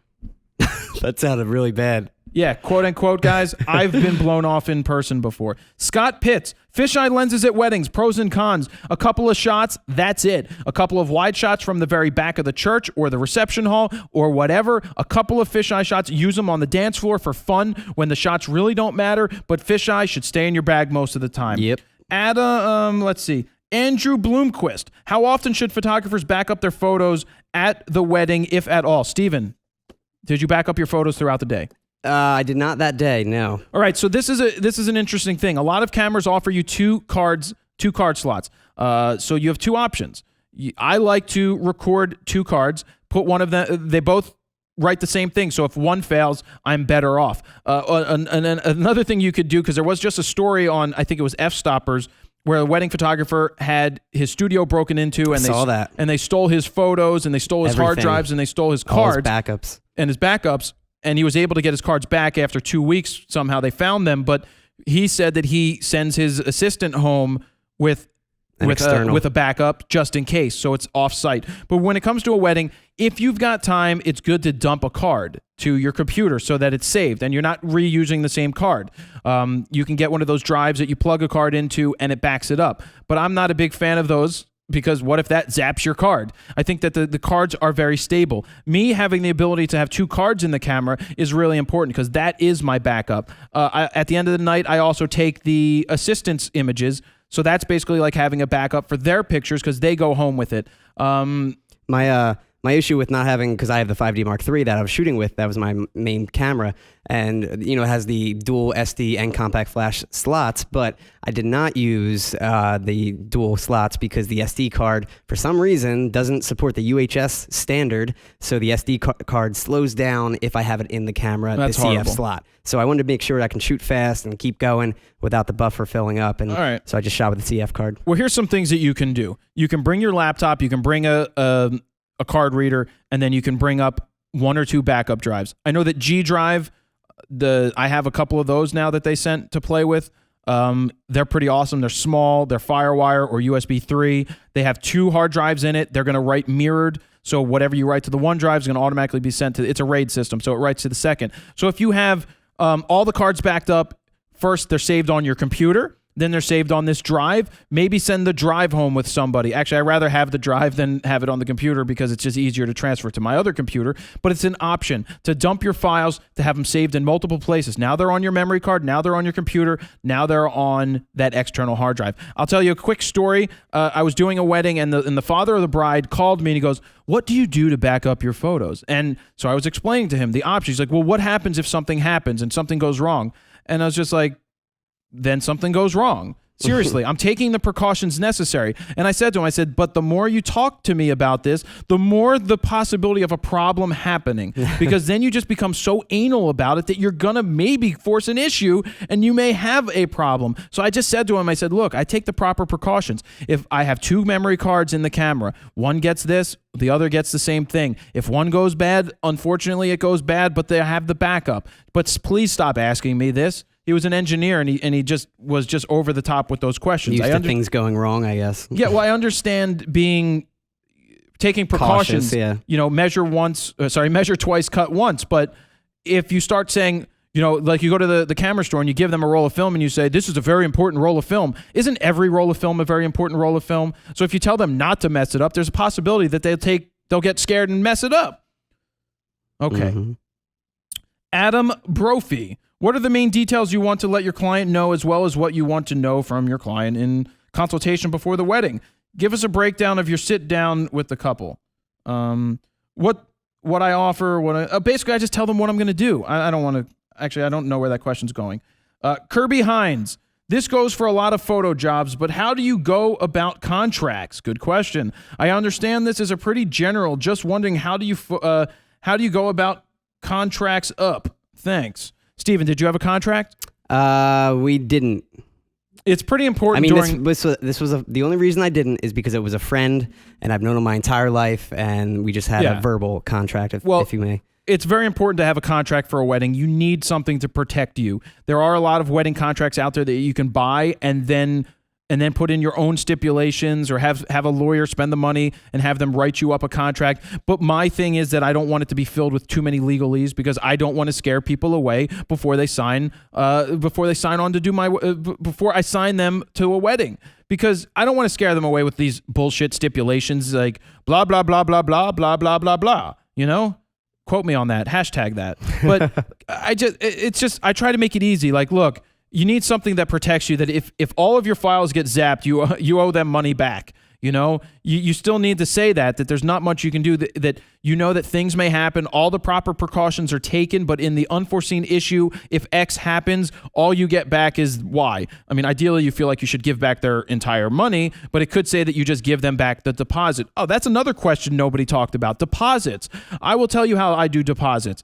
Speaker 2: That sounded really bad.
Speaker 1: Yeah, quote unquote, guys. I've been blown off in person before. Scott Pitts, fisheye lenses at weddings, pros and cons. A couple of shots, that's it. A couple of wide shots from the very back of the church or the reception hall or whatever. A couple of fisheye shots, use them on the dance floor for fun when the shots really don't matter, but fisheye should stay in your bag most of the time.
Speaker 2: Yep.
Speaker 1: Let's see. Andrew Bloomquist, how often should photographers back up their photos at the wedding, if at all? Steven, did you back up your photos throughout the day?
Speaker 2: I did not that day, no.
Speaker 1: All right, so this is an interesting thing. A lot of cameras offer you two card slots. So you have two options. I like to record two cards, put one of them, they both write the same thing. So if one fails, I'm better off. And another thing you could do, because there was just a story on, I think it was F-Stoppers, where a wedding photographer had his studio broken into and they stole his photos and they stole his hard drives and they stole his cards.
Speaker 2: All his backups.
Speaker 1: And his backups. And he was able to get his cards back after 2 weeks. Somehow they found them. But he said that he sends his assistant home with with a backup just in case, so it's off-site. But when it comes to a wedding, if you've got time, it's good to dump a card to your computer so that it's saved and you're not reusing the same card. You can get one of those drives that you plug a card into and it backs it up. But I'm not a big fan of those because what if that zaps your card? I think that the cards are very stable. Me having the ability to have 2 cards in the camera is really important because that is my backup. At the end of the night, I also take the assistant's images. So that's basically like having a backup for their pictures because they go home with it.
Speaker 2: My issue with not having, because I have the 5D Mark III that I was shooting with, that was my main camera, and it has the dual SD and compact flash slots, but I did not use the dual slots because the SD card, for some reason, doesn't support the UHS standard, so the SD card slows down if I have it in the camera,
Speaker 1: That's
Speaker 2: the CF
Speaker 1: horrible.
Speaker 2: slot. So I wanted to make sure I can shoot fast and keep going without the buffer filling up, and
Speaker 1: All right.
Speaker 2: so I just shot with the CF card.
Speaker 1: Well, here's some things that you can do. You can bring your laptop, you can bring a card reader, and then you can bring up 1 or 2 backup drives. I know that G Drive, I have a couple of those now that they sent to play with. They're pretty awesome. They're small. They're FireWire or USB 3. They have 2 hard drives in it. They're going to write mirrored. So whatever you write to the one drive is going to automatically be sent to, it's a RAID system, so it writes to the second. So if you have all the cards backed up, first they're saved on your computer, then they're saved on this drive. Maybe send the drive home with somebody. Actually, I'd rather have the drive than have it on the computer because it's just easier to transfer to my other computer. But it's an option to dump your files, to have them saved in multiple places. Now they're on your memory card. Now they're on your computer. Now they're on that external hard drive. I'll tell you a quick story. I was doing a wedding, and the father of the bride called me, and he goes, "What do you do to back up your photos?" And so I was explaining to him the options. He's like, "Well, what happens if something happens and something goes wrong?" And I was just like, then something goes wrong. Seriously, I'm taking the precautions necessary. And I said to him, but the more you talk to me about this, the more the possibility of a problem happening. Because then you just become so anal about it that you're going to maybe force an issue and you may have a problem. So I just said to him, look, I take the proper precautions. If I have 2 memory cards in the camera, one gets this, the other gets the same thing. If one goes bad, unfortunately it goes bad, but they have the backup. But please stop asking me this. He was an engineer, and he just was just over the top with those questions.
Speaker 2: Used to things going wrong, I guess.
Speaker 1: Yeah, well, I understand taking precautions.
Speaker 2: Cautious, yeah.
Speaker 1: Measure twice, cut once. But if you start saying, like you go to the camera store and you give them a roll of film and you say, this is a very important roll of film. Isn't every roll of film a very important roll of film? So if you tell them not to mess it up, there's a possibility that they'll get scared and mess it up. Okay.
Speaker 2: Mm-hmm.
Speaker 1: Adam Brophy. What are the main details you want to let your client know, as well as what you want to know from your client in consultation before the wedding? Give us a breakdown of your sit down with the couple. What I offer, basically I just tell them what I'm going to do. I don't know where that question's going. Kirby Hines. This goes for a lot of photo jobs, but how do you go about contracts? Good question. I understand this is a pretty general. Just wondering, how do you go about contracts up? Thanks. Steven, did you have a contract?
Speaker 2: We didn't.
Speaker 1: It's pretty important.
Speaker 2: I mean, this was the only reason I didn't is because it was a friend, and I've known him my entire life, and we just had a verbal contract, if you may.
Speaker 1: It's very important to have a contract for a wedding. You need something to protect you. There are a lot of wedding contracts out there that you can buy and then put in your own stipulations, or have a lawyer spend the money and have them write you up a contract. But my thing is that I don't want it to be filled with too many legalese, because I don't want to scare people away before they sign on to do before I sign them to a wedding. Because I don't want to scare them away with these bullshit stipulations like blah, blah, blah, blah, blah, blah, blah, blah, blah. Quote me on that. Hashtag that. But I try to make it easy. Like, look, you need something that protects you, that if all of your files get zapped, you owe them money back. You still need to say that there's not much you can do, that that things may happen. All the proper precautions are taken, but in the unforeseen issue, if X happens, all you get back is Y. I mean, ideally, you feel like you should give back their entire money, but it could say that you just give them back the deposit. Oh, that's another question nobody talked about. Deposits. I will tell you how I do deposits.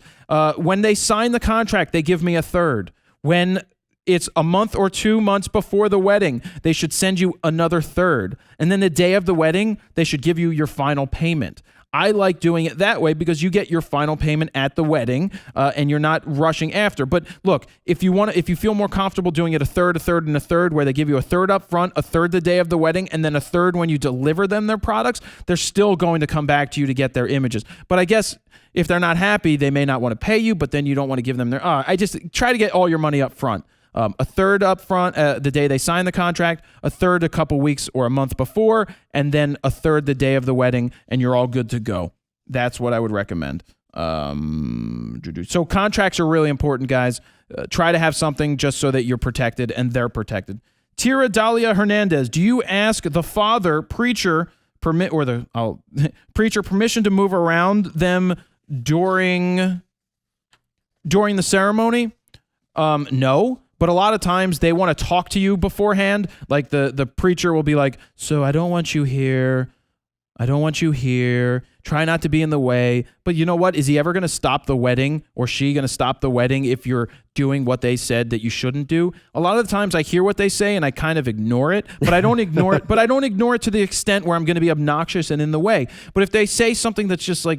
Speaker 1: When they sign the contract, they give me a third. When it's a month or 2 months before the wedding, they should send you another third. And then the day of the wedding, they should give you your final payment. I like doing it that way because you get your final payment at the wedding, and you're not rushing after. But look, if you feel more comfortable doing it a third, and a third, where they give you a third up front, a third the day of the wedding, and then a third when you deliver them their products, they're still going to come back to you to get their images. But I guess if they're not happy, they may not want to pay you, but then you don't want to give them their. I just try to get all your money up front. A third up front the day they sign the contract, a third a couple weeks or a month before, and then a third the day of the wedding, and you're all good to go. That's what I would recommend. So contracts are really important, guys. Try to have something just so that you're protected and they're protected. Tira Dalia Hernandez, do you ask the father preacher preacher permission to move around them during the ceremony? No. But a lot of times they want to talk to you beforehand. Like the preacher will be like, so I don't want you here. I don't want you here. Try not to be in the way. But you know what? Is he ever going to stop the wedding, or she going to stop the wedding if you're doing what they said that you shouldn't do? A lot of the times I hear what they say and I kind of ignore it, but I don't ignore it. But I don't ignore it to the extent where I'm going to be obnoxious and in the way. But if they say something that's just like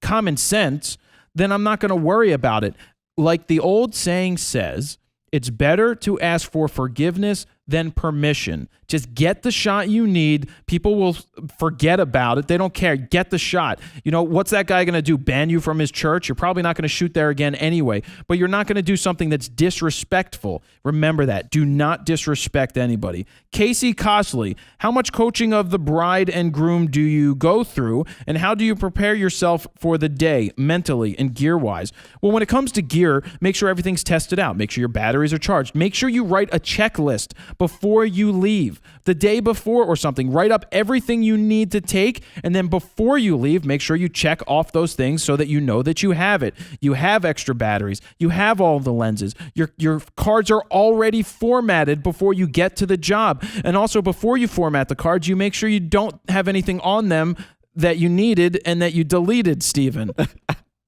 Speaker 1: common sense, then I'm not going to worry about it. Like the old saying says, it's better to ask for forgiveness than permission. Just get the shot you need. People will forget about it. They don't care. Get the shot. You know, what's that guy going to do? Ban you from his church? You're probably not going to shoot there again anyway, but you're not going to do something that's disrespectful. Remember that. Do not disrespect anybody. Casey Cosley, how much coaching of the bride and groom do you go through, and how do you prepare yourself for the day mentally and gear-wise? Well, when it comes to gear, make sure everything's tested out. Make sure your batteries are charged. Make sure you write a checklist before you leave. The day before or something, write up everything you need to take, and then before you leave, make sure you check off those things so that you know that you have it. You have extra batteries. You have all the lenses. Your cards are already formatted before you get to the job. And also, before you format the cards, you make sure you don't have anything on them that you needed and that you deleted, Steven.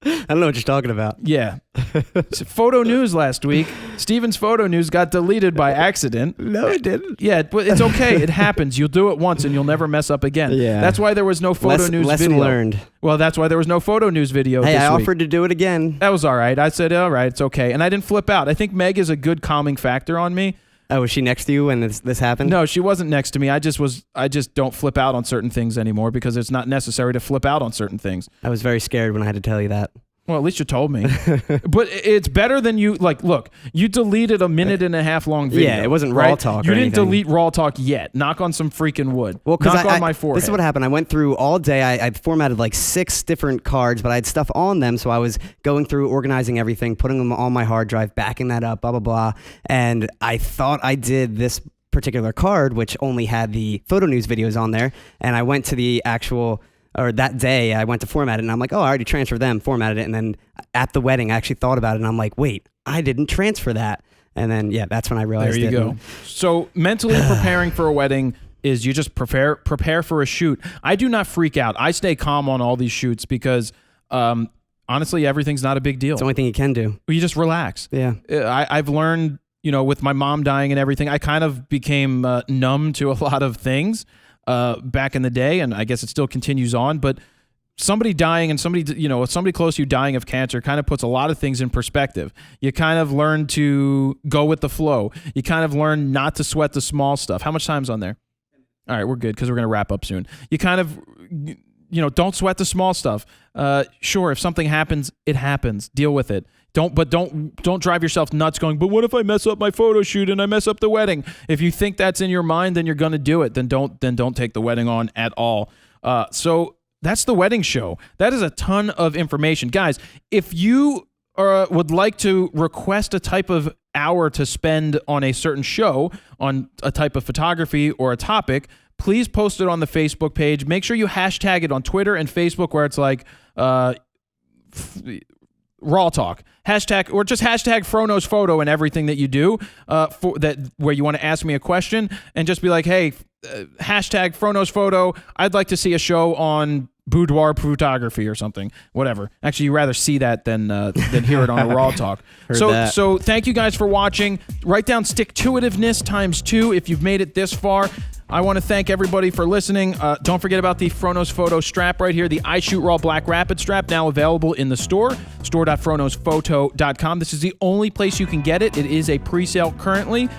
Speaker 2: I don't know what you're talking about.
Speaker 1: Yeah. Photo news last week. Steven's photo news got deleted by accident.
Speaker 2: No, it didn't.
Speaker 1: Yeah, but it's okay. It happens. You'll do it once and you'll never mess up again.
Speaker 2: Yeah.
Speaker 1: That's why there was no photo news
Speaker 2: lesson
Speaker 1: video.
Speaker 2: learned.
Speaker 1: Well, that's why there was no photo news video
Speaker 2: Hey,
Speaker 1: this
Speaker 2: I
Speaker 1: week.
Speaker 2: offered to do it again.
Speaker 1: That was all right. I said, all right, it's okay. And I didn't flip out. I think Meg is a good calming factor on me.
Speaker 2: Oh, was she next to you when this happened?
Speaker 1: No, she wasn't next to me. I just don't flip out on certain things anymore because it's not necessary to flip out on certain things.
Speaker 2: I was very scared when I had to tell you that.
Speaker 1: Well, at least you told me. But it's better than you, like, look, you deleted a 1.5-minute long video.
Speaker 2: Yeah, it wasn't
Speaker 1: right?
Speaker 2: RAWtalk.
Speaker 1: You didn't delete RAWtalk yet. Knock on some freaking wood.
Speaker 2: Well,
Speaker 1: knock on my forehead.
Speaker 2: This is what happened. I went through all day. I formatted like 6 different cards, but I had stuff on them. So I was going through, organizing everything, putting them on my hard drive, backing that up, blah, blah, blah. And I thought I did this particular card, which only had the photo news videos on there. And I went to the that day I went to format it and I'm like, oh, I already transferred them, formatted it. And then at the wedding, I actually thought about it and I'm like, wait, I didn't transfer that. And then, yeah, that's when I realized
Speaker 1: There you go. So mentally preparing for a wedding is you just prepare for a shoot. I do not freak out. I stay calm on all these shoots because honestly, everything's not a big deal.
Speaker 2: It's the only thing you can do.
Speaker 1: You just relax.
Speaker 2: Yeah.
Speaker 1: I've learned, with my mom dying and everything, I kind of became numb to a lot of things. Back in the day, and I guess it still continues on, but somebody dying and somebody close to you dying of cancer kind of puts a lot of things in perspective. You kind of learn to go with the flow. You kind of learn not to sweat the small stuff. How much time's on there? All right, we're good because we're going to wrap up soon. You kind of, don't sweat the small stuff. Sure, if something happens, it happens. Deal with it. Don't drive yourself nuts going, but what if I mess up my photo shoot and I mess up the wedding? If you think that's in your mind, then you're going to do it. Then don't take the wedding on at all. So that's the wedding show. That is a ton of information. Guys, if you would like to request a type of hour to spend on a certain show, on a type of photography or a topic, please post it on the Facebook page. Make sure you hashtag it on Twitter and Facebook where it's like RAWtalk. Hashtag, or just hashtag FroKnowsPhoto in everything that you do where you want to ask me a question, and just be like, hey, hashtag FroKnowsPhoto. I'd like to see a show on boudoir photography or something. Whatever. Actually, you'd rather see that than hear it on a RAWtalk. So thank you guys for watching. Write down stick-to-itiveness ×2 if you've made it this far. I want to thank everybody for listening. Don't forget about the FroKnowsPhoto strap right here, the I Shoot Raw Black Rapid strap, now available in the store, store.froknowsphoto.com. This is the only place you can get it. It is a pre-sale currently.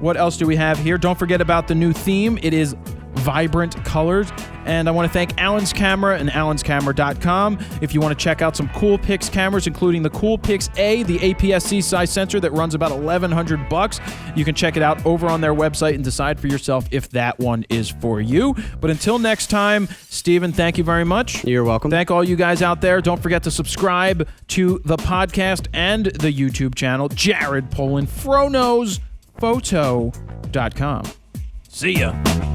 Speaker 1: What else do we have here? Don't forget about the new theme. It is vibrant colors. And I want to thank Allen's Camera and allenscamera.com. If you want to check out some Coolpix cameras, including the Coolpix A, the APS-C size sensor that runs about $1,100, you can check it out over on their website and decide for yourself if that one is for you. But until next time, Steven, thank you very much.
Speaker 2: You're welcome.
Speaker 1: Thank all you guys out there. Don't forget to subscribe to the podcast and the YouTube channel. Jared Polin, FroKnowsPhoto.com. See ya.